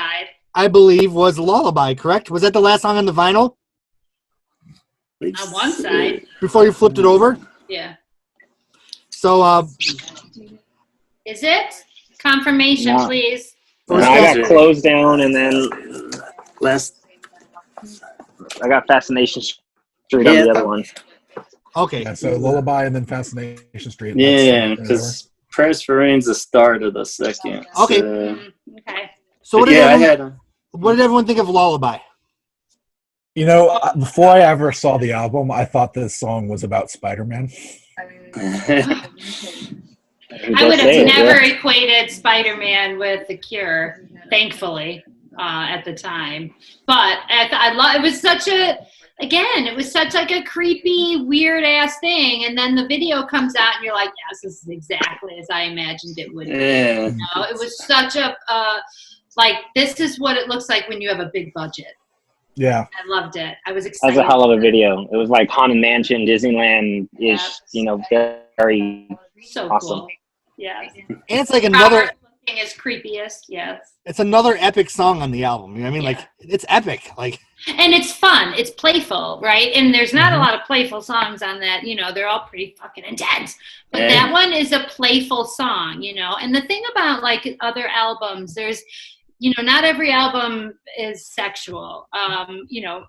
S1: I believe, was Lullaby, correct? Was that the last song on the vinyl?
S4: On one side.
S1: Before you flipped it over?
S4: Yeah.
S1: So,
S4: is it? Confirmation, please.
S2: I got Closed Down, and then I got Fascination Street on the other one.
S1: Okay.
S5: Yeah, so Lullaby and then Fascination Street.
S3: Yeah, because Prayers for Rain's the start of the second.
S1: Okay.
S4: Okay.
S1: So what did everyone think of Lullaby?
S5: You know, before I ever saw the album, I thought this song was about Spider-Man.
S4: I would have never equated Spider-Man with The Cure, thankfully, at the time. But I love. It was such like a creepy, weird ass thing. And then the video comes out, and you're like, yes, this is exactly as I imagined it would be.
S3: Yeah.
S4: You know, it was such a like, this is what it looks like when you have a big budget.
S5: Yeah.
S4: I loved it. I was
S2: That
S4: excited.
S2: was a hell of a video. It was like Haunted Mansion, Disneyland-ish, you know, very
S4: So
S2: awesome.
S4: cool. Yes.
S1: And it's like another.
S4: Robert looking his creepiest. Yes.
S1: It's another epic song on the album. You know what I mean?
S4: Yeah.
S1: Like, it's epic. Like,
S4: And it's fun. It's playful, right? And there's not a
S1: Mm-hmm.
S4: lot of playful songs on that. You know, they're all pretty fucking intense. But
S3: Yeah.
S4: that one is a playful song, you know. And the thing about, like, other albums, there's, you know, not every album is sexual. You know,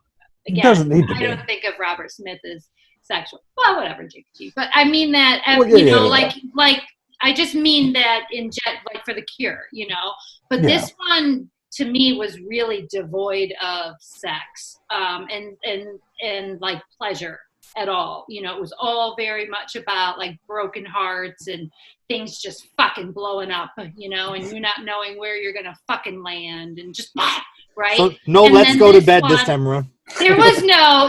S5: It
S4: again,
S5: doesn't need to
S4: I
S5: be.
S4: don't think of Robert Smith as sexual. Well, whatever, JG. But I mean that,
S5: Well, yeah,
S4: you know,
S5: yeah.
S4: like I just mean that in like for The Cure, you know. But
S5: Yeah.
S4: this one, to me, was really devoid of sex and like pleasure at all. You know, it was all very much about like broken hearts and things just fucking blowing up, you know, and you're not knowing where you're gonna fucking land and just right.
S1: so no,
S4: And
S1: let's
S4: then
S1: go to
S4: this
S1: bed this
S4: one-
S1: time around.
S4: There was no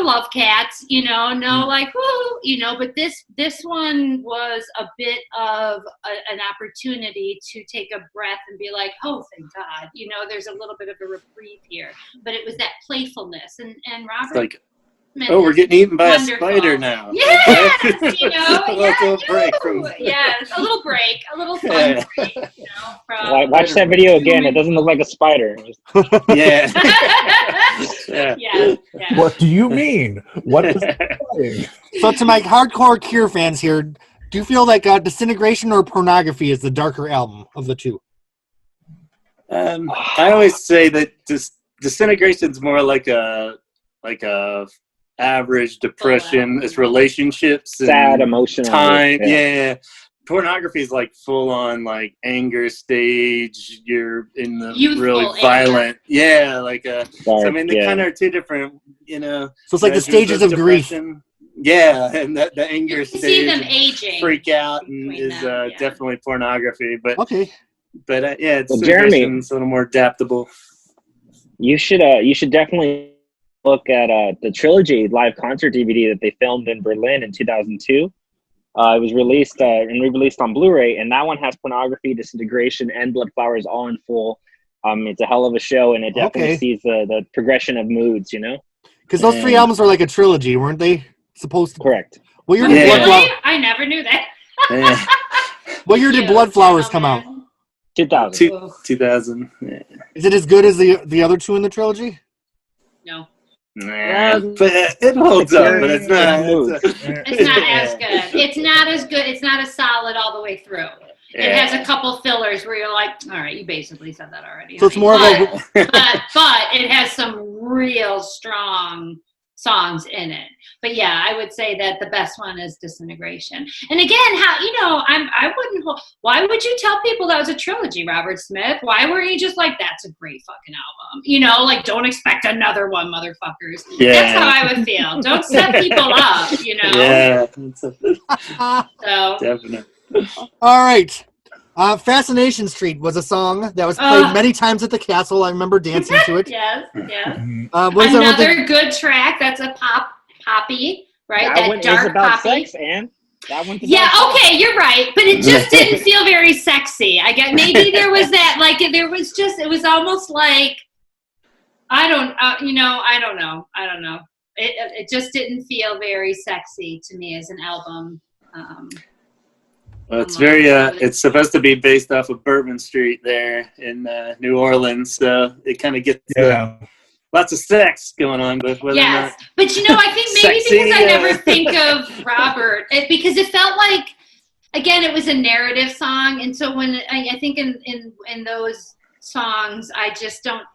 S4: love cats, you know,
S1: Mm.
S4: no like woo, you know, but this one was a bit of an opportunity to take a breath and be like, oh, thank God, you know, there's a little bit of a reprieve here. But it was that playfulness, and Robert.
S3: It's like,
S4: Smith
S3: oh, we're
S4: is
S3: getting eaten by
S4: wonderful.
S3: a spider now.
S4: Yes, you know,
S3: A little break from.
S4: yes, a little fun
S3: Yeah.
S4: break, you know, from
S2: Watch that video again. It doesn't look like a spider.
S3: Yeah. Yeah.
S4: yeah, yeah.
S5: What do you mean? What is playing?
S1: So to my hardcore Cure fans here, do you feel like Disintegration or Pornography is the darker album of the two?
S3: I always say that Disintegration's more like a average depression. It's relationships, and
S2: Sad, emotional.
S3: time. Yeah. Pornography is like full on like anger stage. You're in the
S4: Youthful
S3: really
S4: anger.
S3: violent. Yeah, like so I mean, they
S2: yeah.
S3: kind of are two different. You know.
S1: So it's like the
S3: measures
S1: stages of grief.
S3: depression. Yeah, and the anger
S4: You can
S3: stage.
S4: see them aging.
S3: Freak out and
S4: between
S3: is
S4: them, yeah.
S3: definitely pornography, but
S1: Okay.
S3: yeah, it's
S2: Well, Jeremy-
S3: a little more adaptable.
S2: You should definitely look at the Trilogy live concert DVD that they filmed in Berlin in 2002. It was released and re-released on Blu-ray, and that one has Pornography, Disintegration, and Blood Flowers all in full. It's a hell of a show, and it definitely
S1: Okay.
S2: sees the progression of moods. You know,
S1: Because those three
S3: Yeah.
S1: albums were like a trilogy, weren't they? Supposed to.
S2: correct.
S1: What year
S4: Oh,
S1: did
S3: Yeah.
S1: Blood
S4: really?
S1: Flowers?
S4: I never knew that.
S3: Yeah.
S1: What year did
S4: Cute,
S1: Blood Flowers come out?
S4: gentlemen.
S2: 2000.
S3: 2000. Yeah.
S1: Is it as good as the other two in the trilogy?
S4: No,
S3: Nah, but it holds up, but it's not.
S4: it's not as good. It's not as good. It's not as solid all the way through. It has a couple fillers where you're like, all right, you basically said that already.
S1: So it's
S4: honey.
S1: more of
S4: but,
S1: a.
S4: but it has some real strong songs in it. But yeah, I would say that the best one is Disintegration. And again, how, you know, I wouldn't. Why would you tell people that was a trilogy, Robert Smith? Why were you just like, that's a great fucking album? You know, like, don't expect another one, motherfuckers.
S3: Yeah.
S4: That's how I would feel. Don't set people up, you know.
S3: Yeah,
S4: So
S3: definitely.
S1: All right. Fascination Street was a song that was played many times at the castle. I remember dancing to it.
S4: yes, yes.
S1: What is that one thing-
S4: Another good track. That's a poppy, right?
S2: That
S4: That
S2: one is
S4: dark
S2: about
S4: poppy.
S2: sex, and that one's
S4: Yeah,
S2: about sex.
S4: okay, you're right, but it just didn't feel very sexy. I guess maybe there was that, like, there was just, it was almost like, I don't know. It just didn't feel very sexy to me as an album.
S3: Well, it's very. It's supposed to be based off of Bourbon Street there in New Orleans, so it kind of gets lots of sex going on. But whether or
S4: Yes,
S3: not,
S4: but you know, I think maybe
S3: Sexy,
S4: because I never think of Robert, because it felt like, again, it was a narrative song, and so when I think in those songs, I just don't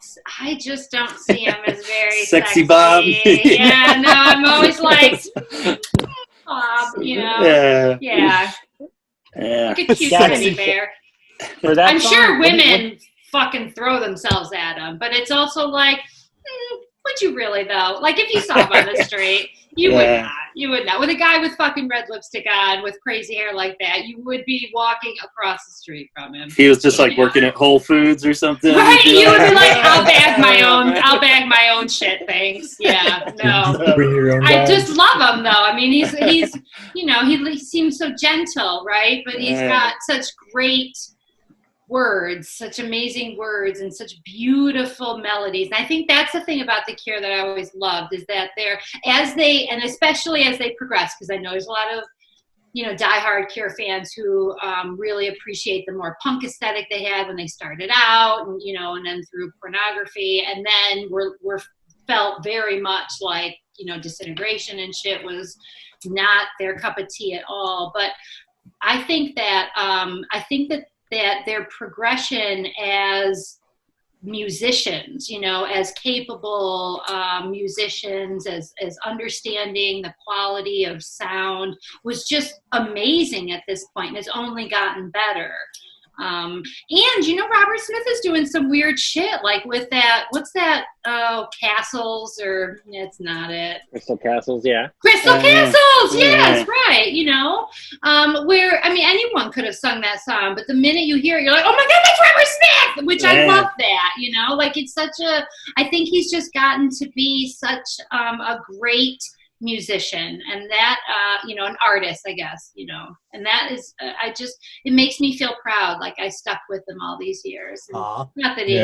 S4: see him as very
S3: Sexy Bob.
S4: Yeah, no, I'm always like, Bob, you know, yeah,
S3: yeah.
S4: like a cute
S2: Got it.
S4: teddy bear.
S2: For that
S4: I'm
S2: song,
S4: sure
S2: what-
S4: women fucking throw themselves at him, but it's also like, would you really though? Like if you saw him on the street, you would
S3: Yeah.
S4: not. You would not. With a guy with fucking red lipstick on, with crazy hair like that, you would be walking across the street from him.
S3: He was just like working at Whole Foods or something.
S4: Right? You would be like, I'll bag my own shit, thanks. Yeah, no.
S5: Bring your own
S4: I
S5: bag.
S4: just love him though. I mean, he's you know, he seems so gentle, right? But he's
S3: Yeah.
S4: got such great words, such amazing words, and such beautiful melodies. And I think that's the thing about The Cure that I always loved, is that and especially as they progress, because I know there's a lot of diehard Cure fans who really appreciate the more punk aesthetic they had when they started out, and then through Pornography, and then were felt very much like Disintegration and shit was not their cup of tea at all. But I think that their progression as musicians, as capable musicians, as understanding the quality of sound, was just amazing at this point, and it's only gotten better. And Robert Smith is doing some weird shit, like with that, what's that, Castles, or it's not it.
S2: Crystal Castles, yeah.
S4: Crystal Castles, yes, right. Where, anyone could have sung that song, but the minute you hear it, you're like, oh my God, that's Robert Smith, which I love that, like it's I think he's just gotten to be such a great musician, and that an artist, I guess, and that is it makes me feel proud, like I stuck with him all these years. Not that he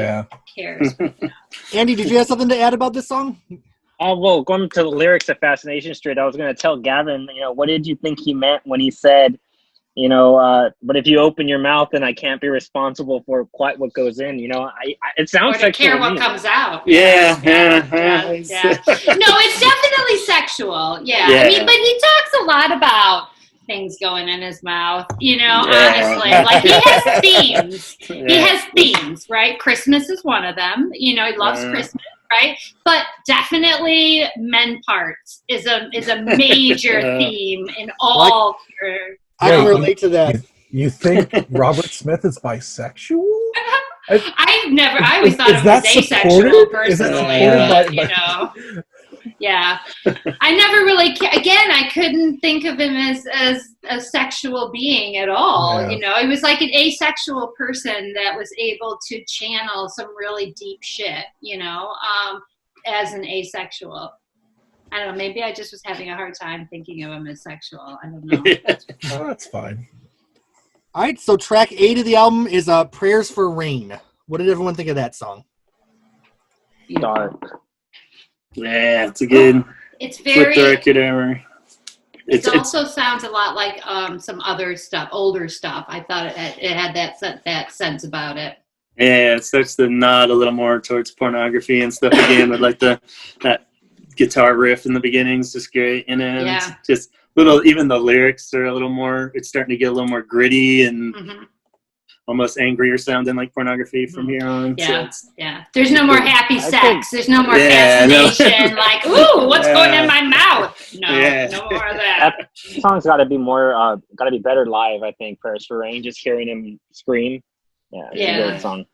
S4: cares. But,
S1: Andy, did you have something to add about this song?
S2: Well, going to the lyrics of Fascination Street, I was going to tell Gavin, what did you think he meant when he said, but if you open your mouth, then I can't be responsible for quite what goes in. It sounds
S4: or to
S2: sexual
S4: care
S2: to
S4: what
S2: me.
S4: comes out.
S3: Yeah.
S4: No, it's definitely sexual. Yeah. But he talks a lot about things going in his mouth, honestly. Like he has themes. He has themes, right? Christmas is one of them. He loves Christmas. Right, but definitely men parts is a major theme in all.
S1: I can relate to that.
S5: You think Robert Smith is bisexual?
S4: I always thought of him as asexual personally. Yeah. I never really, again, I couldn't think of him as a sexual being at all.
S5: Yeah.
S4: He was like an asexual person that was able to channel some really deep shit, as an asexual. I don't know, maybe I just was having a hard time thinking of him as sexual. I don't know.
S5: Oh, that's fine.
S1: All right, so track 8 of the album is Prayers for Rain. What did everyone think of that song?
S2: Dark.
S3: Yeah, it's a good
S4: it's very
S3: flip the record ever.
S4: It also sounds a lot like some other stuff, older stuff. I thought it had that sense about it.
S3: Yeah, it starts to nod a little more towards Pornography and stuff again, with like that guitar riff in the beginning is just great. And then it's just even the lyrics are a little more, it's starting to get a little more gritty and almost angrier sounding like Pornography from here on.
S4: Yeah,
S3: so
S4: There's no more happy sex. There's no more fascination. Like, ooh, what's going in my mouth? No, no more of that.
S2: That song's got to be more, got to be better live, I think, Prayers for Rain. Just hearing him scream. Yeah, it's a great song.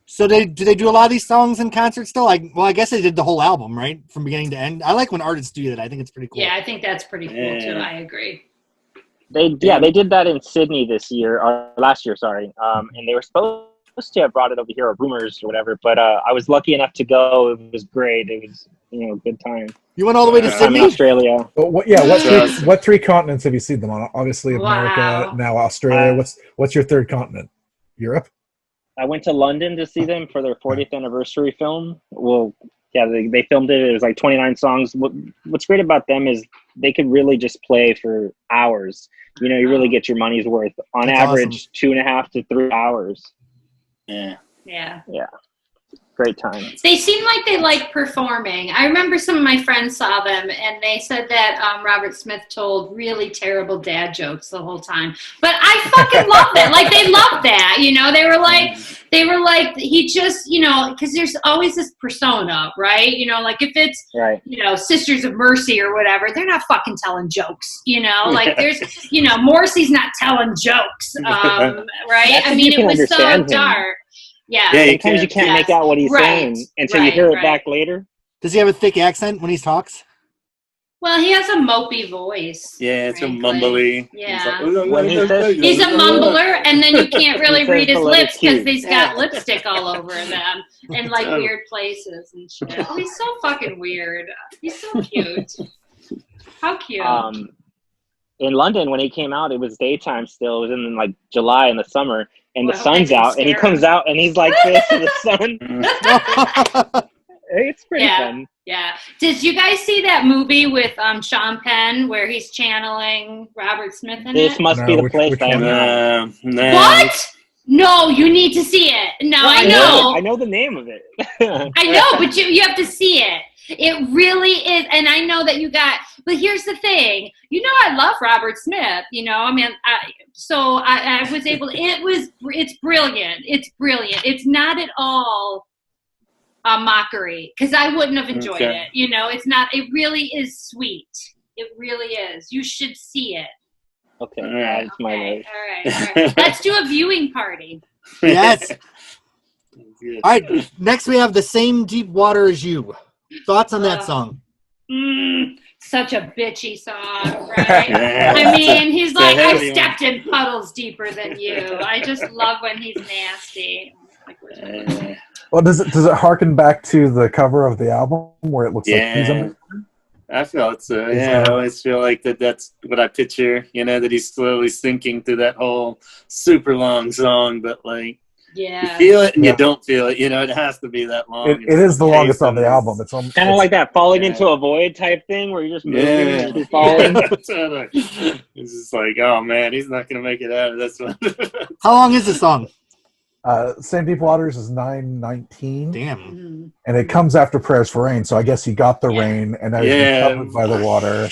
S1: So did they do a lot of these songs in concert still? I guess they did the whole album, right? From beginning to end. I like when artists do that. I think it's pretty cool.
S4: Yeah, I think that's pretty cool too. I agree.
S2: They did that in Sydney this year, or last year, sorry. And they were supposed to have brought it over here, or rumors or whatever, but I was lucky enough to go. It was great. It was, a good time.
S1: You went all the way to Sydney?
S2: In Australia.
S5: Well, what three continents have you seen them on? Obviously America, now Australia. What's your third continent? Europe?
S2: I went to London to see them for their 40th anniversary film. Well, yeah, they filmed it. It was like 29 songs. What's great about them is they could really just play for hours. You really get your money's worth. On average, awesome. 2.5 to 3 hours.
S3: Yeah.
S2: Yeah. Great time.
S4: They seem like they like performing. I remember some of my friends saw them, and they said that Robert Smith told really terrible dad jokes the whole time. But I fucking love that. Like, they love that. They were like, he just, because there's always this persona, right? Like if it's,
S2: right.
S4: Sisters of Mercy or whatever, they're not fucking telling jokes. Like there's, Morrissey's not telling jokes, right? It was so dark. Yeah.
S2: Sometimes you can't make out what he's saying until you hear it back later.
S1: Does he have a thick accent when he talks?
S4: Well, he has a mopey voice.
S3: Yeah, it's a mumbly.
S4: Yeah.
S2: He's
S4: a mumbler, and then you can't really read his lips because he's got lipstick all over them and like weird places and shit. Oh, he's so fucking weird. He's so cute. How cute.
S2: In London, when he came out, it was daytime still. It was in like July in the summer. and
S4: Well,
S2: the
S4: I hope they
S2: sun's
S4: didn't
S2: out, and he
S4: scare
S2: comes
S4: him.
S2: out, and he's like this in the sun. It's pretty
S4: Yeah.
S2: fun.
S4: Yeah. Did you guys see that movie with Sean Penn where he's channeling Robert Smith in
S2: This
S4: it?
S2: must
S5: No,
S2: be the
S5: which
S2: place I
S5: one?
S2: know.
S3: No.
S4: What? No, you need to see it. No,
S2: No,
S4: I
S2: I
S4: know.
S2: know the name of it.
S4: I know, but you have to see it. It really is. And I know that but here's the thing. You know, I love Robert Smith, you know, I mean, I was able, it's brilliant. It's brilliant. It's not at all a mockery because I wouldn't have enjoyed it. You know, it's not, it really is sweet. It really is. You should see it.
S2: Okay,
S3: Yeah.
S2: that's my note.
S4: All right. Let's do a viewing party.
S1: Yes.
S3: Good.
S1: All right. Next, we have The Same Deep Water as You. Thoughts on that song?
S4: Such a bitchy song, right?
S3: Yeah.
S4: I mean, he's
S3: It's a
S4: like, I've
S3: heavy one.
S4: stepped in puddles deeper than you. I just love when he's nasty. Like,
S5: Well, does it harken back to the cover of the album where it looks like he's
S3: Yeah.
S5: under?
S3: I felt so. Yeah, I always feel like that's what I picture. You know, that he's slowly sinking through that whole super long song, but like you
S4: yeah.
S3: feel it and
S5: Yeah.
S3: you don't feel it. You know, it has to be that long.
S5: It is the longest on the album. It's
S2: Kind of like that falling
S3: Yeah.
S2: into a void type thing where you're just moving
S3: Yeah.
S2: and you're falling.
S3: It's just like, oh man, he's not gonna make it out of this one.
S1: How long is the song?
S5: Same Deep Waters is 9:19,
S1: Damn.
S4: Mhm.
S5: and it comes after Prayers for Rain. So I guess he got the
S4: Yeah.
S5: rain, and now he's
S3: Yeah.
S5: covered by the water,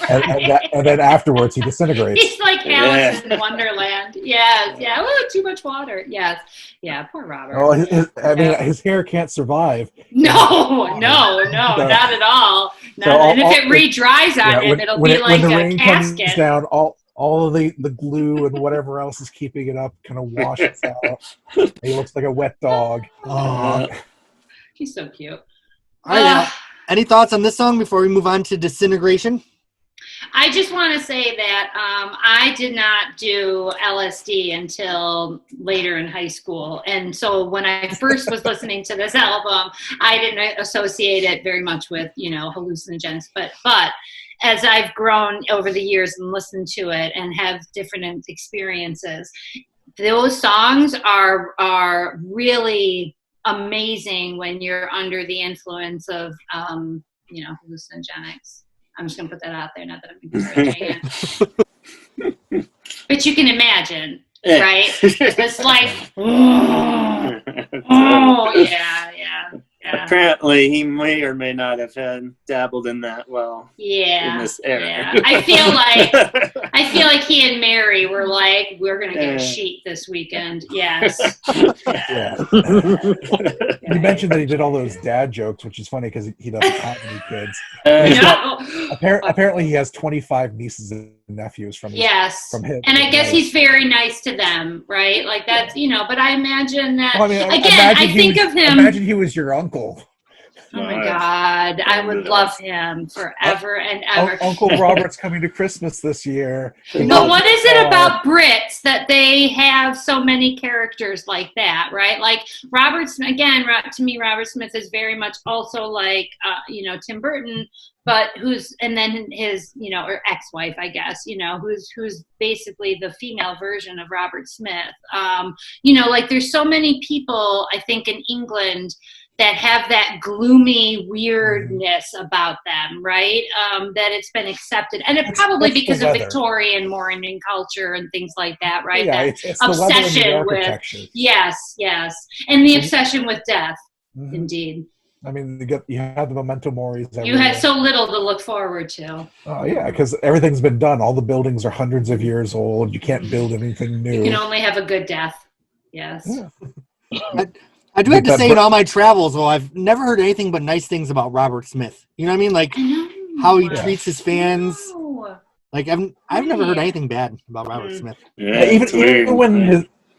S5: and then afterwards he disintegrates.
S4: He's like Alice in Wonderland. Yes, yeah. Oh, too much water. Yes, yeah. Poor Robert.
S5: Well, his hair can't survive.
S4: No, not at all. And if it redries on him, it'll be like
S5: when the
S4: a
S5: rain
S4: casket.
S5: comes down, all of the glue and whatever else is keeping it up kind of washes out. He looks like a wet dog.
S1: Oh.
S4: He's so cute.
S1: All right. Any thoughts on this song before we move on to Disintegration?
S4: I just want to say that I did not do LSD until later in high school. And so when I first was listening to this album, I didn't associate it very much with, you know, hallucinogens. But as I've grown over the years and listened to it and have different experiences, those songs are really amazing when you're under the influence of, you know, hallucinogenics. I'm just going to put that out there, not that I'm encouraging it. But you can imagine, right? It's like, oh, yeah.
S3: Apparently, he may or may not have dabbled in that in this era.
S4: Yeah. I feel like he and Mary were like, we're gonna get a sheet this weekend. Yes.
S5: Yeah. You mentioned that he did all those dad jokes, which is funny because he doesn't have any kids. Apparently, he has 25 nieces and nephews from him.
S4: And I guess he's very nice to them, right? Like that's, you know. But I imagine that
S5: Imagine he was your uncle.
S4: Oh my God, I would love him forever and ever.
S5: Uncle Robert's coming to Christmas this year.
S4: But what is it about Brits that they have so many characters like that, right? Like Robert Smith, again, to me, Robert Smith is very much also like, you know, Tim Burton, but and then his, you know, or ex-wife, I guess, you know, who's basically the female version of Robert Smith. You know, like there's so many people, I think, in England that have that gloomy weirdness about them, right? That it's been accepted. And it probably because of Victorian mourning culture and things like that, right?
S5: Yeah,
S4: that
S5: it's
S4: obsession with, yes. And the obsession with death, indeed.
S5: I mean, you have the memento moris.
S4: You had so little to look forward to.
S5: Oh, yeah, because everything's been done. All the buildings are hundreds of years old. You can't build anything new.
S4: You can only have a good death. Yes.
S5: Yeah.
S1: I do have to say in all my travels, though, I've never heard anything but nice things about Robert Smith. You know what I mean? Like how he treats his fans. Like I've never heard anything bad about Robert Smith.
S5: Yeah,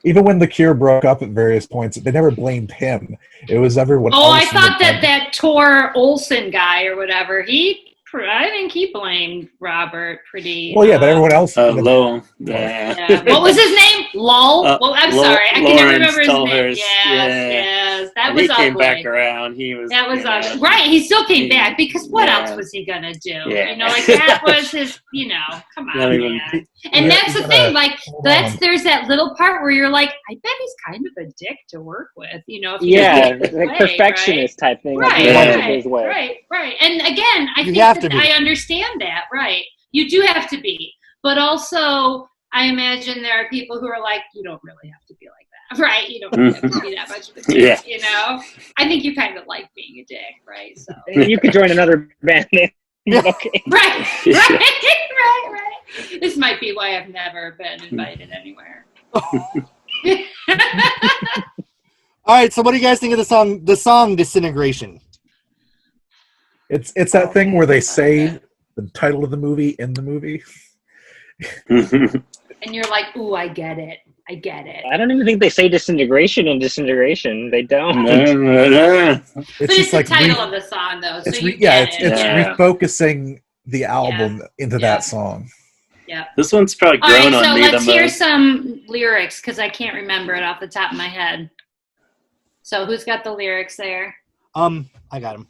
S5: even when the Cure broke up at various points, they never blamed him. It was everyone.
S4: Oh, I thought that Tor Olsen guy or whatever, he I think he blamed Robert pretty.
S5: Well, yeah, but everyone else.
S3: Lowell.
S4: Yeah. What was his name? Lowell? Well, I'm sorry. I can never remember his name. Yes. That was ugly.
S3: He came back around.
S4: That was ugly. Right. He still came back because what else was he going to do?
S3: Yeah.
S4: You know, like that was his, you know, come on, man. And that's the thing. Like, there's that little part where you're like, I bet he's kind of a dick to work with, you know. If
S2: like perfectionist type thing.
S4: Right.
S2: Like
S4: Right. And again, I think that I understand that. Right. You do have to be. But also, I imagine there are people who are like, you don't really have to be like that, right? You don't really have to be that much of a dick, you know? I think you kind of like being a dick, right? So
S2: you could join another band. Okay.
S4: Right. This might be why I've never been invited anywhere.
S1: All right, so what do you guys think of the song Disintegration?
S5: It's that thing where they say the title of the movie in the movie.
S4: And you're like, ooh, I get it. I don't
S2: even think they say disintegration in Disintegration. They don't.
S4: But it's the title of the song, though. So
S5: it's refocusing the album into that song.
S4: Yeah.
S3: This one's probably grown on me the most.
S4: Let's hear some lyrics because I can't remember it off the top of my head. So who's got the lyrics there?
S1: I got them.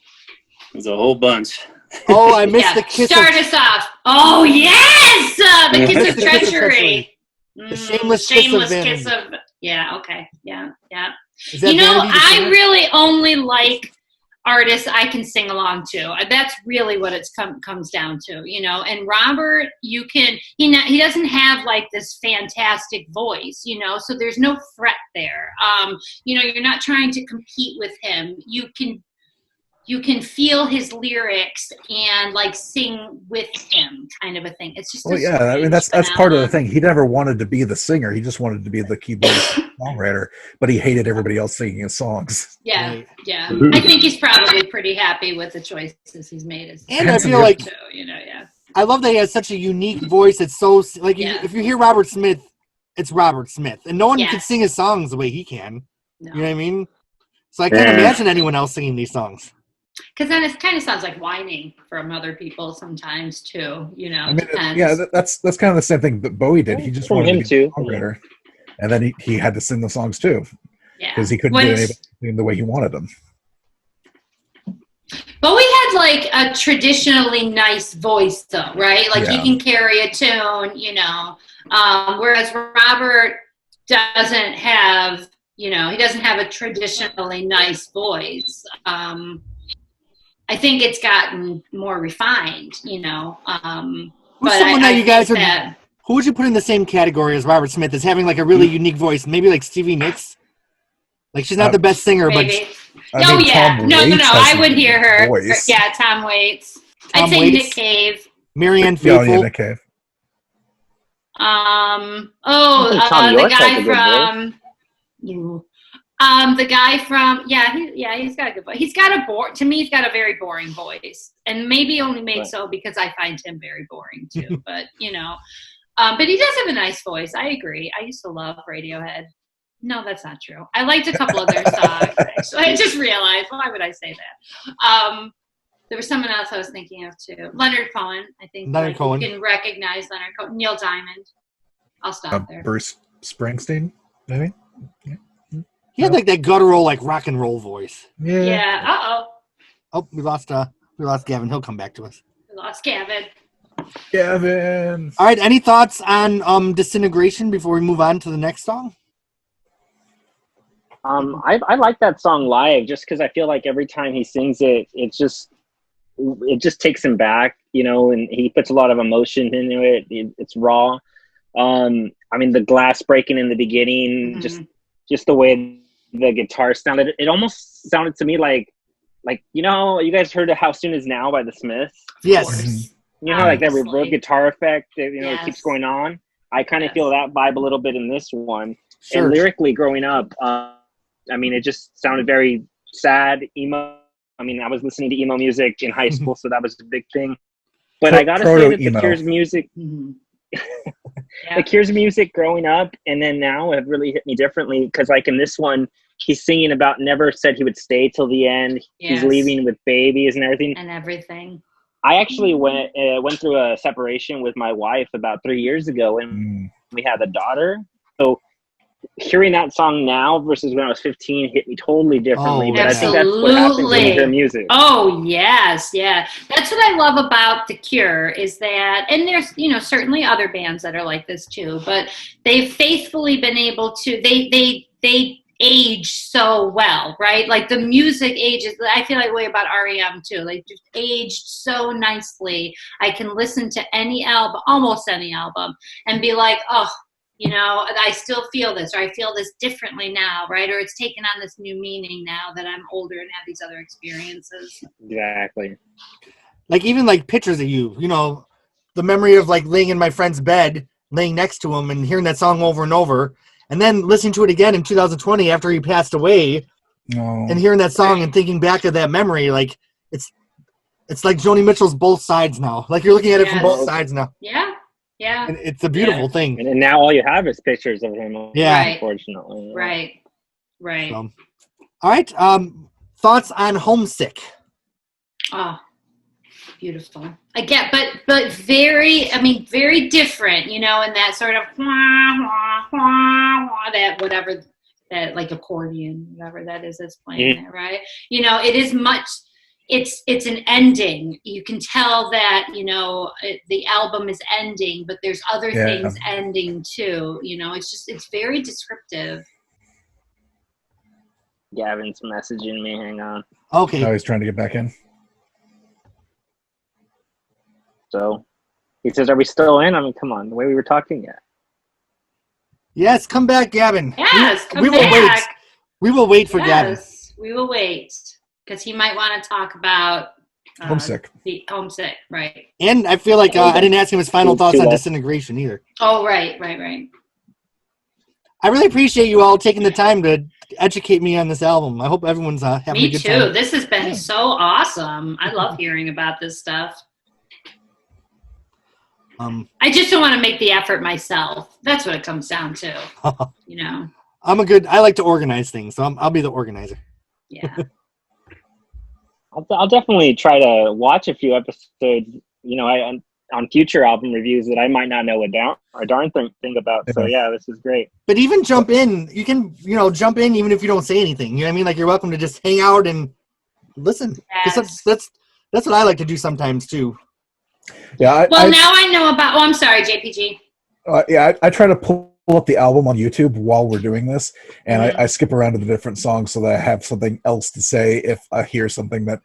S3: There's a whole bunch.
S1: Oh, I missed the kiss.
S4: Start us off. Oh yes, the kiss of treachery.
S1: The shameless kiss of.
S4: Yeah. Okay. Yeah.
S1: You know,
S4: I really only like artists I can sing along to. That's really what it comes down to, you know. And Robert, he doesn't have like this fantastic voice, you know, so there's no threat there. You know, you're not trying to compete with him. You can feel his lyrics and like sing with him, kind of a thing. It's just
S5: I mean that's part of the thing. He never wanted to be the singer. He just wanted to be the keyboardist songwriter, but he hated everybody else singing his songs.
S4: Yeah. I think he's probably pretty happy with the choices he's made.
S1: And I feel like,
S4: you know,
S1: I love that he has such a unique voice. It's so like if you hear Robert Smith, it's Robert Smith, and no one can sing his songs the way he can. No. You know what I mean? So I can't imagine anyone else singing these songs.
S4: Because then it kind of sounds like whining from other people sometimes too, you know.
S5: I mean, that's kind of the same thing that Bowie did. He just wanted to be a songwriter, and then he had to sing the songs too, because he couldn't get anything the way he wanted them.
S4: Bowie had like a traditionally nice voice, though, right? Like he can carry a tune, you know. Whereas Robert doesn't have, you know, he doesn't have a traditionally nice voice. I think it's gotten more refined, you know.
S1: Who's someone that you guys are? Who would you put in the same category as Robert Smith as having like a really unique voice? Maybe like Stevie Nicks. Like she's not the best singer,
S4: maybe.
S1: but
S4: No, I would hear her. Voice. Yeah, Tom Waits. I'd say Nick Cave.
S1: Marianne Faithfull.
S5: Yeah, Nick Cave.
S4: The guy from you. The guy from he's got a good voice. He's got he's got a very boring voice, and maybe only made so because I find him very boring too. But you know, but he does have a nice voice. I agree. I used to love Radiohead. No, that's not true. I liked a couple of their songs. Actually, I just realized. Why would I say that? There was someone else I was thinking of too. Leonard Cohen. I think
S1: Leonard Cohen.
S4: You can recognize Leonard Cohen. Neil Diamond. I'll stop there.
S5: Bruce Springsteen, maybe. Yeah.
S1: He had like that guttural, like rock and roll voice.
S4: Yeah.
S1: Oh, we lost Gavin. He'll come back to us.
S4: We lost Gavin.
S1: All right. Any thoughts on Disintegration before we move on to the next song?
S2: I like that song live just because I feel like every time he sings it, it just takes him back, you know, and he puts a lot of emotion into it. It's raw. I mean, the glass breaking in the beginning, just the way the guitar sounded, it almost sounded to me like you know, you guys heard of How Soon Is Now by the Smiths?
S1: Yes.
S2: You know, like that reverb guitar effect, you know, it keeps going on. I kind of feel that vibe a little bit in this one. Sure. And lyrically growing up, I mean, it just sounded very sad, emo. I mean, I was listening to emo music in high school, so that was a big thing. But I gotta say that the Cure's music, the Cure's music growing up and then now have really hit me differently because, like in this one, he's singing about never said he would stay till the end. Yes. He's leaving with babies and everything. I actually went through a separation with my wife about 3 years ago, and we had a daughter. So hearing that song now versus when I was 15 hit me totally differently. But I think that's what happens when you hear music.
S4: Oh, yes. Yeah. That's what I love about The Cure is that, and there's, certainly other bands that are like this too, but they've faithfully been able to, they age so well, right? Like the music ages, I feel like way about REM too, like just aged so nicely. I can listen to any album, almost any album, and be like, oh, I still feel this, or I feel this differently now, right? Or it's taken on this new meaning now that I'm older and have these other experiences.
S2: Exactly.
S1: Like even like pictures of you, the memory of like laying in my friend's bed, laying next to him and hearing that song over and over, and then listening to it again in 2020 after he passed away, and hearing that song and thinking back to that memory, like it's like Joni Mitchell's Both Sides now. Like you're looking at it from both sides now.
S4: Yeah. Yeah.
S1: And it's a beautiful thing.
S2: And now all you have is pictures of him.
S1: Yeah.
S2: Unfortunately.
S4: Right.
S1: So, all right. Thoughts on Homesick?
S4: Oh, beautiful. I get, but very different, in that sort of that whatever that like accordion, whatever that is that's playing there, right? It is much. It's an ending. You can tell that, the album is ending, but there's other things ending too. It's very descriptive.
S2: Gavin's messaging me. Hang on.
S1: Okay.
S5: Oh, he's trying to get back in.
S2: So he says, are we still in? I mean, come on, the way we were talking yet.
S1: Yes, come back, Gavin.
S4: Yes,
S1: we will wait. We will wait for Gavin.
S4: Yes, we will wait. Because he might want to talk about
S5: Homesick.
S4: The Homesick, right?
S1: And I feel like I didn't ask him his final thoughts on Disintegration either.
S4: Oh, right.
S1: I really appreciate you all taking the time to educate me on this album. I hope everyone's having a good time.
S4: Me too. This has been so awesome. I love hearing about this stuff. I just don't want to make the effort myself. That's what it comes down to.
S1: I like to organize things, so I'll be the organizer.
S4: Yeah.
S2: I'll definitely try to watch a few episodes, on future album reviews that I might not know a darn thing about. So yeah, this is great.
S1: But even jump in. You can, jump in even if you don't say anything. You know what I mean? Like you're welcome to just hang out and listen.
S4: Yes.
S1: That's what I like to do sometimes too.
S5: Yeah.
S4: Now I know about. Oh, I'm sorry, JPG.
S5: I try to pull up the album on YouTube while we're doing this, and I skip around to the different songs so that I have something else to say if I hear something that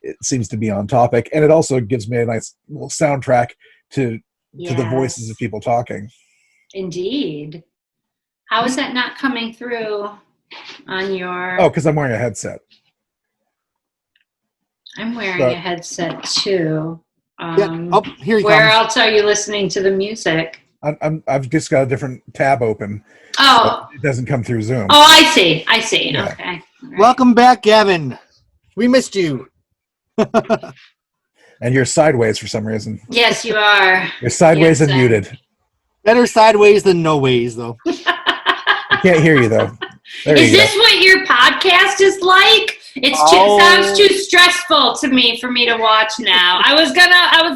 S5: it seems to be on topic, and it also gives me a nice little soundtrack to the voices of people talking.
S4: Indeed. How is that not coming through on your?
S5: Oh, because I'm wearing a headset.
S4: I'm wearing a headset too.
S1: Here he
S4: where
S1: comes.
S4: else are you listening to the music?
S5: I've just got a different tab open.
S4: Oh,
S5: so it doesn't come through Zoom.
S4: Oh, I see.
S5: Yeah.
S4: Okay. Right.
S1: Welcome back, Gavin. We missed you.
S5: And you're sideways for some reason.
S4: Yes, you are.
S5: You're sideways and muted.
S1: Better sideways than no ways, though.
S5: I can't hear you though.
S4: Is this what your podcast is like? It sounds too stressful to me for me to watch now. I was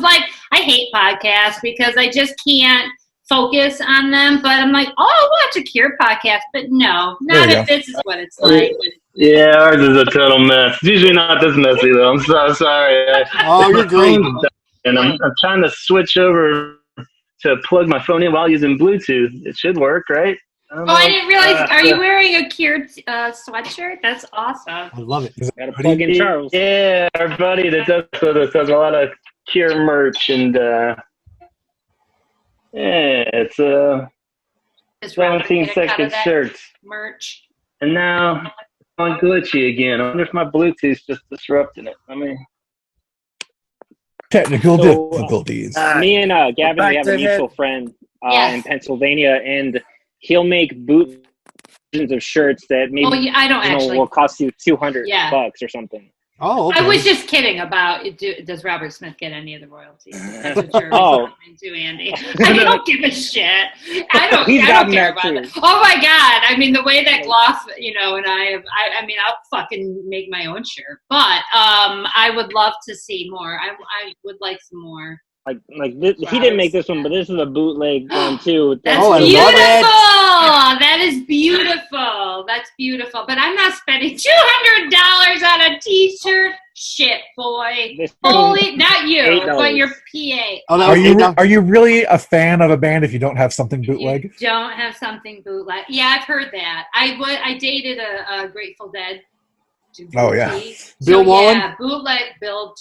S4: like, I hate podcasts because I just can't focus on them. But I'm like, I'll watch a Cure podcast. But no, not if this is what it's like.
S3: Yeah, ours is a total mess. It's usually not this messy though. I'm so sorry.
S1: You're great.
S3: And I'm trying to switch over to plug my phone in while using Bluetooth. It should work, right?
S4: I didn't realize. Are you wearing a Cure sweatshirt? That's awesome.
S1: I love it.
S2: Gotta plug in Charles.
S3: Yeah, our buddy that does with us does a lot of Cure merch, and it's 17-second shirts.
S4: Merch.
S3: And now it's going glitchy again. I wonder if my Bluetooth's just disrupting it. I mean,
S5: technical difficulties.
S2: Me and Gavin, we have a mutual friend in Pennsylvania, and he'll make versions of shirts that maybe
S4: I don't actually
S2: will cost you $200 or something.
S1: Oh, okay.
S4: I was just kidding about does Robert Smith get any of the royalties? That's what you're
S2: Oh.
S4: responding to, Andy. I don't give a shit. I don't
S2: gotten
S4: care
S2: that
S4: about
S2: too.
S4: it. Oh my God. I mean, the way that Gloff, and I have, I mean, I'll fucking make my own shirt, but I would love to see more. I would like some more.
S2: Like this, he didn't make this one, but this is a bootleg one too.
S4: That's
S1: Oh, I
S4: beautiful.
S1: love it.
S4: That is beautiful. That's beautiful. But I'm not spending $200 on a T-shirt. Shit, boy. Holy, not you,
S2: $8.
S4: but your PA.
S1: Oh, that
S5: Are
S1: was
S5: you are you really a fan of a band if you don't have something bootleg?
S4: You don't have something bootleg. Yeah, I've heard that. I dated a Grateful Dead.
S5: Oh, yeah.
S1: Bill Wallen?
S4: Yeah, bootleg Bill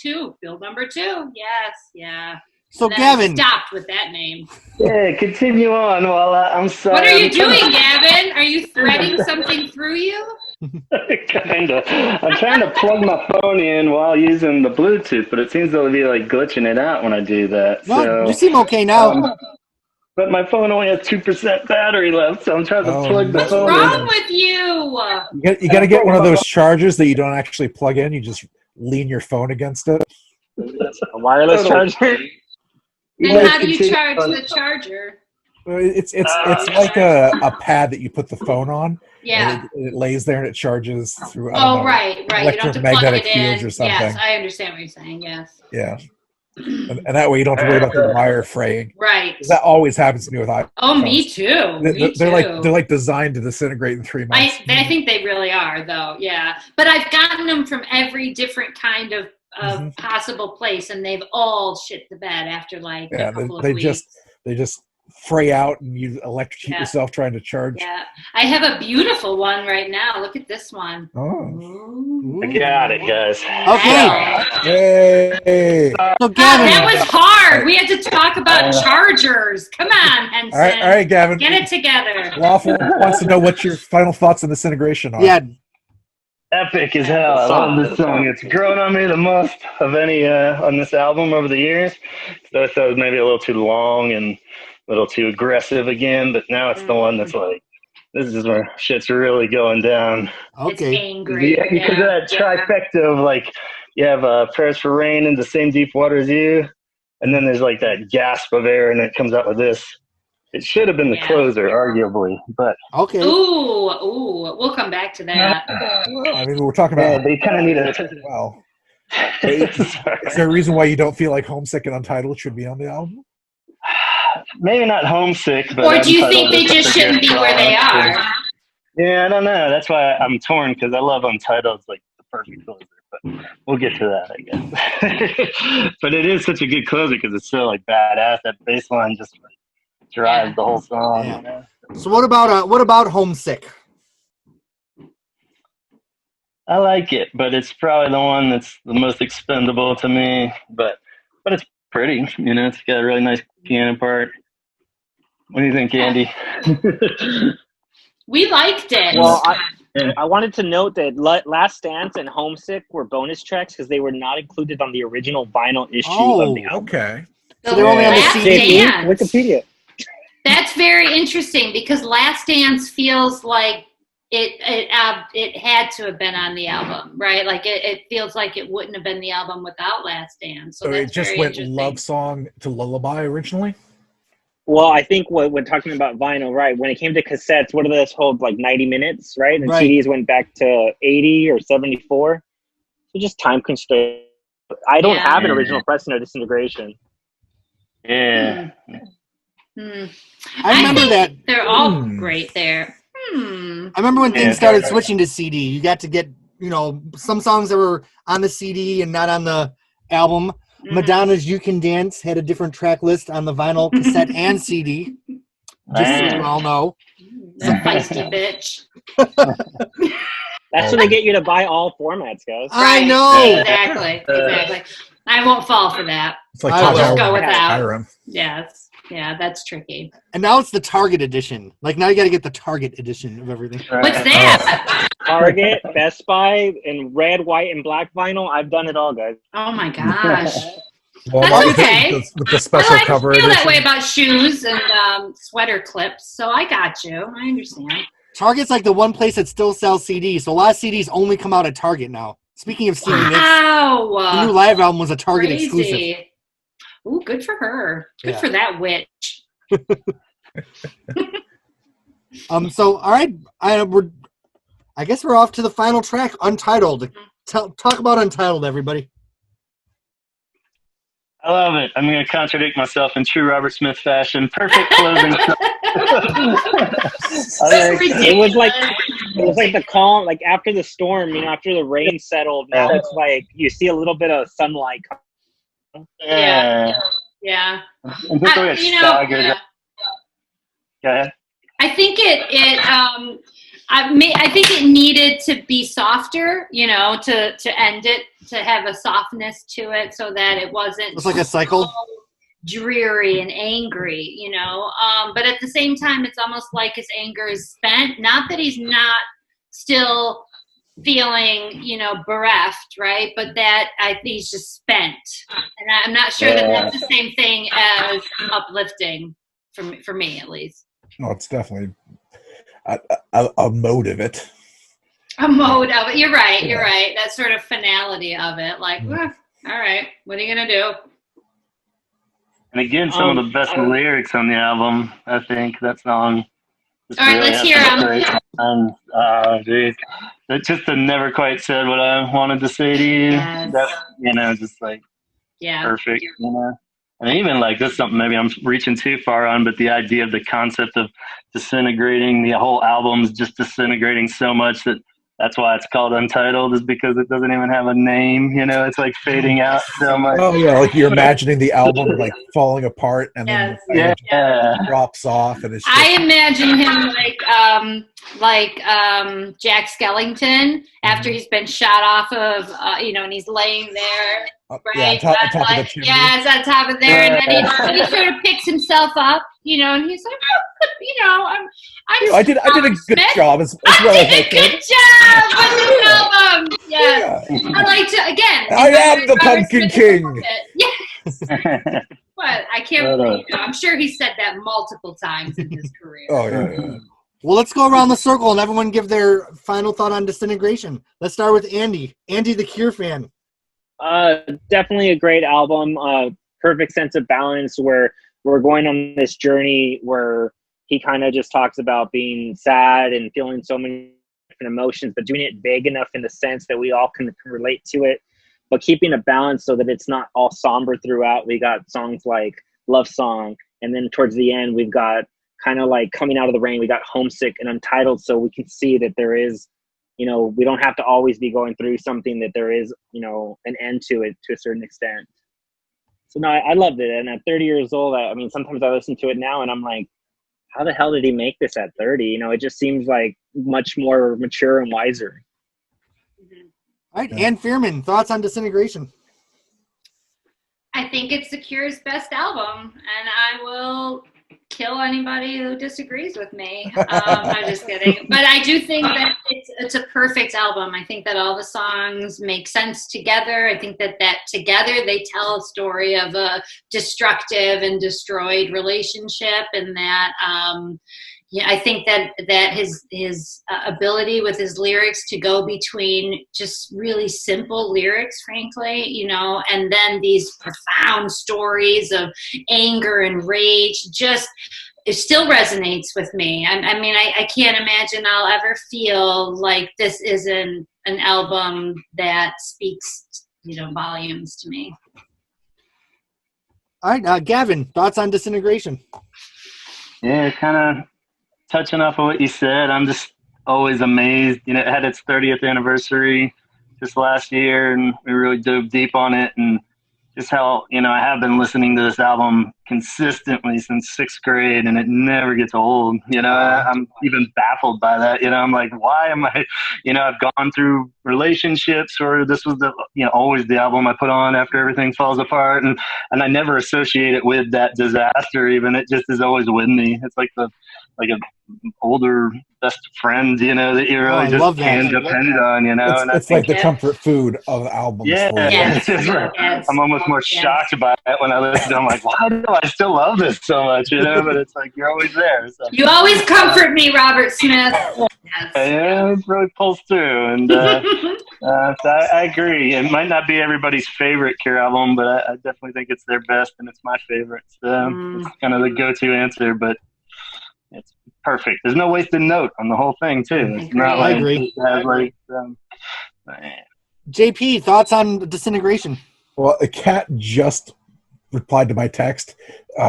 S4: number 2. Yes, yeah.
S1: So
S4: And then
S1: Gavin,
S4: stopped with that name.
S3: Yeah, continue on. Well, I'm sorry.
S4: What are you
S3: I'm
S4: doing, Gavin? Are you threading something through you?
S3: Kinda. I'm trying to plug my phone in while using the Bluetooth, but it seems to be like glitching it out when I do that.
S1: no,
S3: So,
S1: you seem okay now.
S3: but my phone only has 2% battery left, so I'm trying to plug the
S4: What's
S3: phone
S4: wrong
S3: in.
S4: with you?
S5: You got to get one of those chargers that you don't actually plug in. You just lean your phone against it.
S2: A wireless charger.
S4: Then how do you charge the charger?
S5: It's like a pad that you put the phone on.
S4: Yeah.
S5: And it lays there and it charges through. I don't know,
S4: Right. You don't have to plug
S5: electromagnetic
S4: it in.
S5: fields or something.
S4: Yes, I understand what you're saying. Yes.
S5: Yeah, and that way you don't have to worry about the wire fraying.
S4: Right.
S5: That always happens to me with iPhones.
S4: Oh, me too.
S5: They're like designed to disintegrate in 3 months.
S4: I think they really are, though. Yeah. But I've gotten them from every different kind of possible place, and they've all shit the bed after like a couple of weeks.
S5: They just fray out, and you electrocute yourself trying to charge.
S4: Yeah, I have a beautiful one right now. Look at this one.
S5: Oh,
S3: I got it, guys.
S1: Okay.
S5: hey!
S1: So Gavin,
S4: that was hard. We had to talk about chargers. Come on, Henson.
S5: All right, Gavin.
S4: Get it together.
S5: Lawful wants to know what your final thoughts on Disintegration are.
S1: yeah,
S3: Epic as hell. I love this song. It's grown on me the most of any on this album over the years. So I thought it was maybe a little too long and a little too aggressive again, but now it's the one that's like, this is where shit's really going down.
S1: okay.
S4: It's angry.
S3: Yeah, because of that trifecta of like, you have Prayers for Rain in the same deep water as you, and then there's like that gasp of air, and it comes out with this. It should have been the closer, arguably, but
S1: Okay.
S4: Ooh, we'll come back to that.
S5: Well, I mean, we're talking about.
S3: they kind of need a.
S5: Well, is there a reason why you don't feel like Homesick and Untitled should be on the album?
S3: Maybe not homesick, but.
S4: Or do you think
S3: Untitled
S4: they
S3: is
S4: just
S3: such a
S4: shouldn't
S3: good
S4: be where they
S3: song.
S4: are?
S3: Yeah, I don't know. That's why I'm torn, because I love Untitled. It's like the perfect closer, but we'll get to that, I guess. But it is such a good closer because it's so like badass. That bass line just like, drives the whole song.
S1: Yeah.
S3: You know?
S1: So what about Homesick?
S3: I like it, but it's probably the one that's the most expendable to me. But it's pretty. You know, it's got a really nice piano part. What do you think, Andy?
S4: We liked it.
S2: Well, I wanted to note that Last Dance and Homesick were bonus tracks because they were not included on the original vinyl issue of the album.
S5: Okay.
S1: So they're only on the
S4: Last
S1: CD?
S4: Dance.
S2: Wikipedia.
S4: That's very interesting because Last Dance feels like it had to have been on the album, right? Like it feels like it wouldn't have been the album without Last Dance. So
S5: So
S4: that's
S5: it just
S4: very
S5: went
S4: interesting.
S5: love song to lullaby originally?
S2: Well, I think when talking about vinyl, right, when it came to cassettes, what do those hold, like 90 minutes, right? And
S1: Right.
S2: CDs went back to 80 or 74. So just time constraint. I don't have an original pressing of Disintegration.
S3: Yeah.
S1: I remember
S4: think
S1: that.
S4: They're all great there.
S1: I remember when
S3: Yeah.
S1: things started switching to CD. You got to get, some songs that were on the CD and not on the album. Madonna's "You Can Dance" had a different track list on the vinyl, cassette, and CD. Just so you all know.
S4: The feisty bitch.
S2: That's what they get you to buy all formats, guys.
S1: I know.
S4: Exactly. I won't fall for that.
S5: It's like
S1: I'll just
S4: go with that.
S5: Skyrim.
S4: Yes. Yeah, that's tricky.
S1: And now it's the Target edition. Like now you got to get the Target edition of everything.
S4: What's that?
S2: Target, Best Buy, and red, white, and black vinyl. I've done it all, guys.
S4: Oh my gosh.
S5: Well,
S4: That's
S5: with
S4: okay.
S5: With the special
S4: I
S5: cover
S4: feel that
S5: edition.
S4: way about shoes and sweater clips, so I got you. I understand.
S1: Target's like the one place that still sells CDs. So a lot of CDs only come out at Target now. Speaking of Stevie Nicks,
S4: Wow.
S1: the new live album was a Target
S4: Crazy.
S1: exclusive.
S4: Ooh, good for her. Good
S1: Yeah.
S4: for that witch.
S1: So all right, I guess we're off to the final track, Untitled. Talk about Untitled, everybody.
S3: I love it. I'm going to contradict myself in true Robert Smith fashion. Perfect closing.
S2: It was like the calm, like after the storm, after the rain settled. Now it's like you see a little bit of sunlight.
S4: Yeah.
S3: And just the way it's staggered.
S4: Yeah.
S3: Go ahead.
S4: I think I think it needed to be softer, to end it, to have a softness to it, so that it wasn't.
S1: It's like a cycle.
S4: So dreary and angry, But at the same time, it's almost like his anger is spent. Not that he's not still feeling, bereft, right? But that I think he's just spent, and I'm not sure that that's the same thing as uplifting for me, at least.
S5: No, it's definitely a mode of it.
S4: A mode of it. You're right. You're right. That sort of finality of it. Like, all right, what are you going to do?
S3: And again, some of the best lyrics on the album, I think, that song.
S4: All right, let's hear them.
S3: Dude. It just never quite said what I wanted to say to you.
S4: Yes.
S3: That, just like perfect, And even like this is something maybe I'm reaching too far on, but the idea of the concept of disintegrating, the whole album's just disintegrating so much that's why it's called Untitled, is because it doesn't even have a name, it's like fading out so much.
S5: Oh yeah, like you're imagining the album like falling apart and then the title drops off, and it's just...
S4: I imagine him like Jack Skellington after he's been shot off of and he's laying there. Right,
S5: on top of the chimney.
S4: Yes, on top of there, and then he sort of picks himself up, and he's like,
S5: I did a good job as well as I could.
S4: Good job on this album. Yes. I like to again.
S5: I am the Pumpkin King.
S4: Yes. But I can't believe. I'm sure he said that multiple times in his career.
S5: Oh yeah.
S1: Well, let's go around the circle and everyone give their final thought on Disintegration. Let's start with Andy. Andy, the Cure fan.
S2: Definitely a great album. Perfect sense of balance, where we're going on this journey where he kind of just talks about being sad and feeling so many different emotions, but doing it big enough in the sense that we all can relate to it, but keeping a balance so that it's not all somber throughout. We got songs like Love Song, and then towards the end we've got kind of like Coming Out of the Rain. We got Homesick and Untitled, so we can see that there is, we don't have to always be going through something, that there is, an end to it to a certain extent. So no, I loved it. And at 30 years old, sometimes I listen to it now and I'm like, how the hell did he make this at 30? It just seems like much more mature and wiser.
S1: All right, Ann Fearman, thoughts on Disintegration?
S4: I think it's The Cure's best album, and I will kill anybody who disagrees with me. I'm just kidding. But I do think that it's a perfect album. I think that all the songs make sense together. I think that together they tell a story of a destructive and destroyed relationship, and that I think that his ability with his lyrics to go between just really simple lyrics, frankly, and then these profound stories of anger and rage, it still resonates with me. I can't imagine I'll ever feel like this isn't an album that speaks, volumes to me.
S1: All right, Gavin, thoughts on Disintegration?
S3: Yeah, kind of touching off of what you said, I'm just always amazed. It had its 30th anniversary just last year, and we really dove deep on it. And just how, I have been listening to this album consistently since 6th grade, and it never gets old. I'm even baffled by that. I'm like, why am I, I've gone through relationships where this was always the album I put on after everything falls apart. And I never associate it with that disaster even. It just is always with me. It's like the
S6: like a older best friend, you know, that you really
S1: I
S6: just
S1: love that.
S6: can depend on, you know. And I
S5: It's like
S6: think,
S5: the comfort food of albums.
S6: yeah,
S5: for you.
S4: Yes.
S6: it's right.
S4: Yes.
S6: I'm almost more
S4: Yes.
S6: shocked by it when I listen to it. I'm like, why do I still love this so much, you know? But it's like, you're always there. So.
S4: You always comfort me, Robert Smith. Yes.
S6: Yeah, it really pulls through. And so I agree. It might not be everybody's favorite Cure album, but I definitely think it's their best, and it's my favorite. So it's kind of the go-to answer, but it's perfect. There's no wasted note on the whole thing, too. It's not
S1: I
S6: like
S1: agree.
S6: it has like
S1: JP, thoughts on Disintegration?
S5: Well, a cat just replied to my text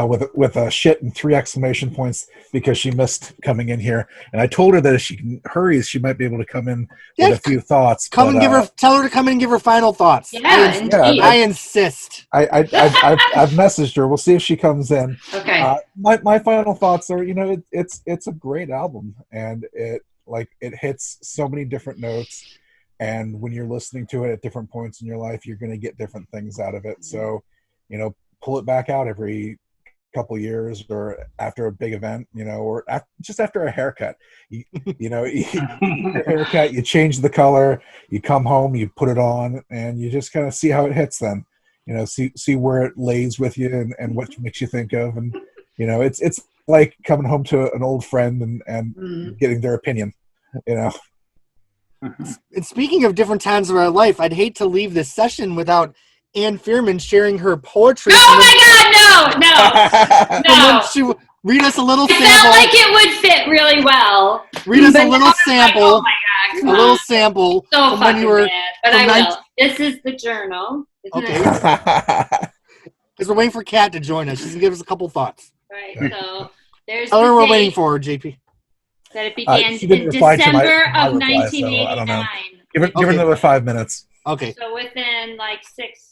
S5: with a shit and 3 exclamation points because she missed coming in here, and I told her that if she hurries, she might be able to come in with a few thoughts.
S1: Tell her to come in and give her final thoughts.
S4: Yeah, indeed.
S1: I insist.
S5: I've messaged her. We'll see if she comes in.
S4: Okay.
S5: My final thoughts are, you know, it's a great album, and it hits so many different notes, and when you're listening to it at different points in your life, you're going to get different things out of it. So, you know, pull it back out every couple years or after a big event, you know, or just after a haircut. You know, you your haircut, you change the color, you come home, you put it on, and you just kind of see how it hits then. You know, see where it lays with you and what makes you think of. And, you know, it's like coming home to an old friend and getting their opinion, you know.
S1: And speaking of different times of our life, I'd hate to leave this session without Ann Fearman sharing her poetry.
S4: Oh my God, no.
S1: She read us a little
S4: It
S1: sample.
S4: felt like it would fit really well.
S1: Read us
S4: But
S1: a little
S4: now I'm like,
S1: sample.
S4: oh my God, come
S1: A little
S4: on.
S1: sample
S4: So
S1: from when
S4: fucking
S1: you were.
S4: bad, but
S1: from
S4: I will. This is the journal. Isn't
S1: Okay.
S4: it?
S1: Because we're waiting for Kat to join us. She's gonna give us a couple thoughts.
S4: Right. So there's
S1: Tell her
S4: the
S1: we're
S4: date
S1: waiting for her, JP.
S4: that it began
S5: she didn't
S4: in
S5: reply to my
S4: December of
S5: reply, so I don't know.
S4: 1989.
S5: Give her another 5 minutes.
S1: Okay.
S4: So within like six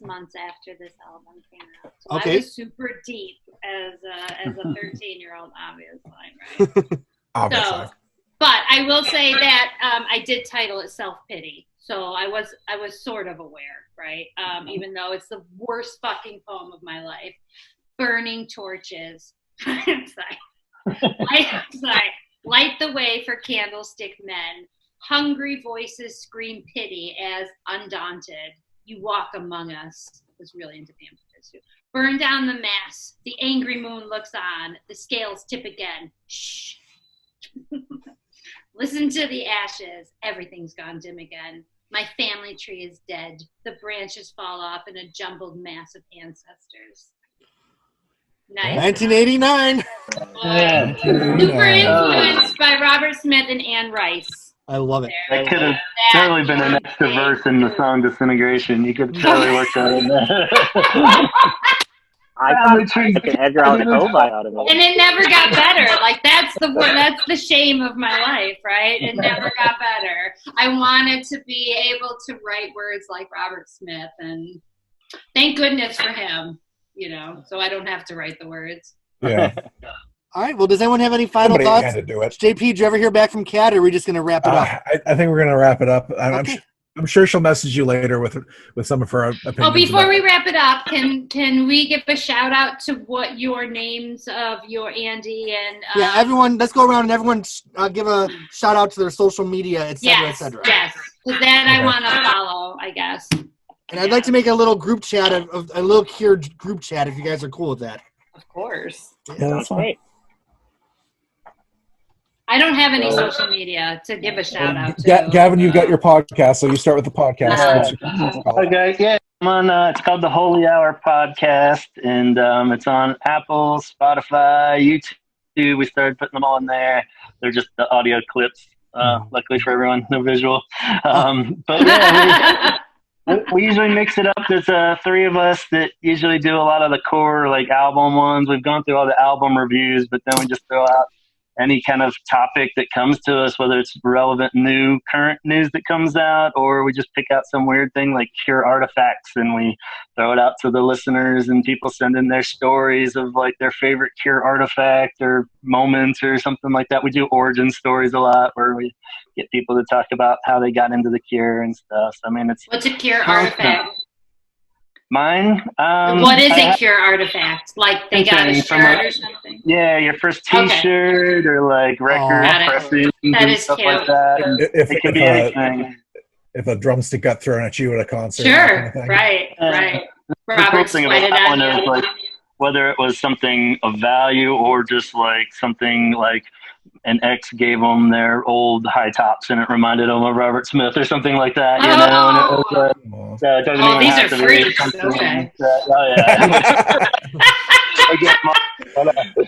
S4: months after this album came out. So
S1: Okay.
S4: I was super deep as a 13-year-old, obviously, right?
S5: Obviously.
S4: So, but I will say that I did title it Self-Pity. So I was sort of aware, right? Even though it's the worst fucking poem of my life. Burning torches. I'm sorry. Light the way for candlestick men. Hungry voices scream pity as undaunted. You walk among us. I was really into vampires too. Burn down the mass. The angry moon looks on. The scales tip again. Shh. Listen to the ashes. Everything's gone dim again. My family tree is dead. The branches fall off in a jumbled mass of ancestors. Nice.
S1: 1989.
S4: Super influenced by Robert Smith and Anne Rice.
S1: I love it.
S6: That could have totally been an extra verse in the song Disintegration. You could totally work that in there.
S2: I thought an Edgar Allan Poe out of it.
S4: And it never got better. Like that's the shame of my life, right? It never got better. I wanted to be able to write words like Robert Smith, and thank goodness for him, you know, so I don't have to write the words.
S5: Yeah.
S1: All right. Well, does anyone have any final
S5: Somebody
S1: thoughts?
S5: had to do it.
S1: JP, did you ever hear back from Kat, or are we just going to wrap it up?
S5: I think we're going to wrap it up.
S1: Okay.
S5: I'm sure she'll message you later with some of her opinions.
S4: Oh, before we wrap it up, can we give a shout out to what your names of your Andy and
S1: Yeah, everyone, let's go around and everyone give a shout out to their social media, et cetera, et cetera.
S4: Yes, because that I want to follow, I guess.
S1: And I'd like to make a little group chat, of a little Cure group chat, if you guys are cool with that.
S4: Of course.
S5: Yeah, that's fine. I
S4: I don't have any social media to give a shout out to.
S5: Gavin, you've got your podcast, so you start with the podcast.
S6: Okay, yeah, I'm on. It's called the Holy Hour Podcast, and it's on Apple, Spotify, YouTube. We started putting them all in there. They're just the audio clips. Luckily for everyone, no visual. But yeah, we usually mix it up. There's 3 of us that usually do a lot of the core like album ones. We've gone through all the album reviews, but then we just throw out any kind of topic that comes to us, whether it's relevant new current news that comes out, or we just pick out some weird thing like Cure artifacts and we throw it out to the listeners, and people send in their stories of like their favorite Cure artifact or moments or something like that. We do origin stories a lot where we get people to talk about how they got into the Cure and stuff. So, I mean,
S4: What's a Cure artifact?
S6: Mine?
S4: What is
S6: I
S4: a
S6: have
S4: Cure artifact? Like they got a
S6: anything from,
S4: shirt
S6: like,
S4: or something?
S6: yeah, your first
S4: Okay.
S6: T-shirt or like record
S4: Got it.
S6: pressings
S4: That
S6: and
S4: is
S6: stuff
S4: cute.
S6: like that.
S5: If
S6: It could be anything.
S5: if a drumstick got thrown at you at a concert, that
S4: Sure.
S5: kind of thing.
S4: Right.
S6: Yeah.
S4: Right.
S6: The cool
S4: Robert
S6: thing about
S4: sweated
S6: that
S4: on
S6: one is
S4: you.
S6: like whether it was something of value or just like something like an ex gave them their old high tops and it reminded them of Robert Smith or something like that, you know. And it was
S5: Aw.
S6: so it doesn't
S4: Oh,
S6: even
S4: these
S6: have
S4: are
S6: to be
S4: freaks.
S6: something
S4: Okay.
S6: that, oh yeah. I get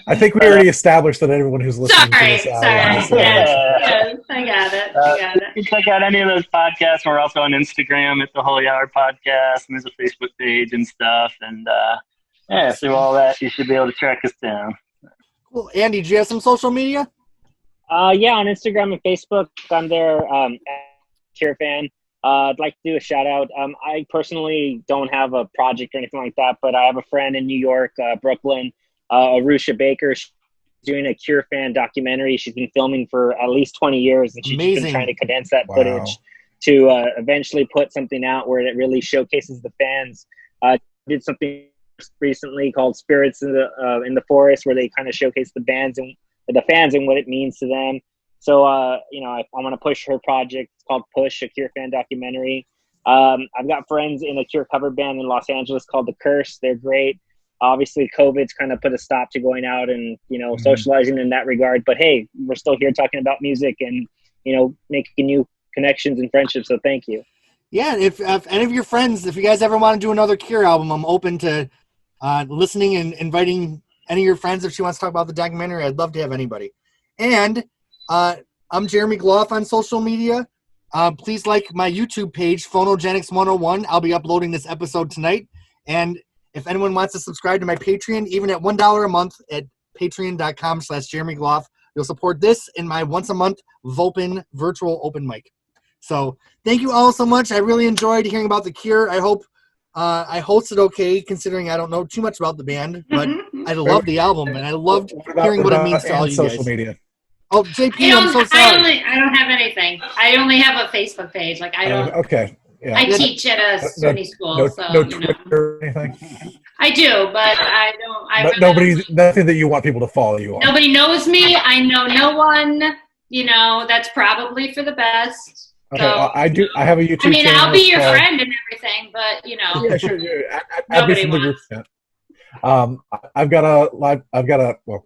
S5: I think we already established that everyone who's listening to
S4: Sorry.
S5: this
S4: Sorry.
S5: album is
S4: Yes. I got it. I got
S6: you can check out any of those podcasts. We're also on Instagram at the Holy Hour Podcast, and there's a Facebook page and stuff. And yeah, through all that, you should be able to track us down.
S1: Cool. Andy, do you have some social media?
S2: Yeah, on Instagram and Facebook, I'm there. Cure fan. I'd like to do a shout out. I personally don't have a project or anything like that, but I have a friend in New York, Brooklyn, Arusha Baker. She's doing a Cure fan documentary. She's been filming for at least 20 years, and she's just been trying to condense that footage to eventually put something out where it really showcases the fans. Did something recently called Spirits in the Forest, where they kind of showcase the bands and the fans and what it means to them. So, you know, I want to push her project. It's called Push, a Cure fan documentary. I've got friends in a Cure cover band in Los Angeles called The Curse. They're great. Obviously, COVID's kind of put a stop to going out and, you know, socializing in that regard. But, hey, we're still here talking about music and, you know, making new connections and friendships. So thank you.
S1: Yeah, if any of your friends, if you guys ever want to do another Cure album, I'm open to listening and inviting any of your friends if she wants to talk about the documentary. I'd love to have anybody. And I'm Jeremy Gloff on social media. Please like my YouTube page, Phonogenics 101. I'll be uploading this episode tonight. And if anyone wants to subscribe to my Patreon, even at $1 a month at patreon.com/Jeremy Gloff, you'll support this in my once a month Vopin virtual open mic. So thank you all so much. I really enjoyed hearing about The Cure. I hope I hosted okay, considering I don't know too much about the band, but I love the album and I loved hearing what it means to all you
S5: social
S1: guys.
S5: media.
S1: Oh, JP, I'm so sorry.
S4: I don't have anything. I only have a Facebook page. Like I don't.
S5: Okay. Yeah.
S4: I teach at a SUNY school, so
S5: no
S4: you know.
S5: Twitter or anything.
S4: I do, but I don't.
S5: But nothing that you want people to follow you on.
S4: Nobody knows me. I know no one. You know, that's probably for the best.
S5: Okay,
S4: So,
S5: well, I do. I have a YouTube.
S4: I mean,
S5: channel
S4: I'll be your
S5: called-
S4: friend and everything, but you know.
S5: Yeah, sure. I'd be
S4: Nobody
S5: from the group.
S4: wants.
S5: Yeah. I've got a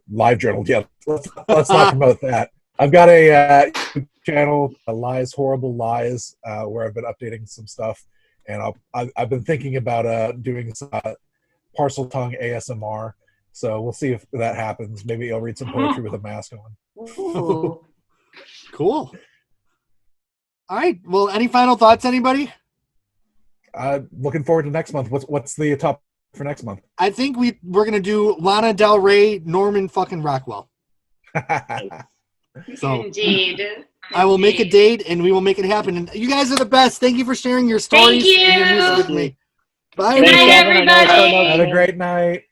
S5: live journal. Yeah, let's not promote that. I've got a YouTube channel, Lies, Horrible Lies, where I've been updating some stuff, and I've been thinking about doing some parcel tongue ASMR. So we'll see if that happens. Maybe I'll read some poetry with a mask on.
S4: Ooh.
S1: Cool. All right. Well, any final thoughts, anybody?
S5: Looking forward to next month. What's the top for next month?
S1: I think we're gonna do Lana Del Rey, Norman fucking Rockwell. So
S4: Indeed.
S1: I will make a date and we will make it happen. And you guys are the best. Thank you for sharing your stories
S4: Thank
S1: and your music
S4: you.
S1: with me. Bye.
S4: Good night,
S2: Thanks, Gavin. I know it's so
S4: everybody.
S5: Have a great night.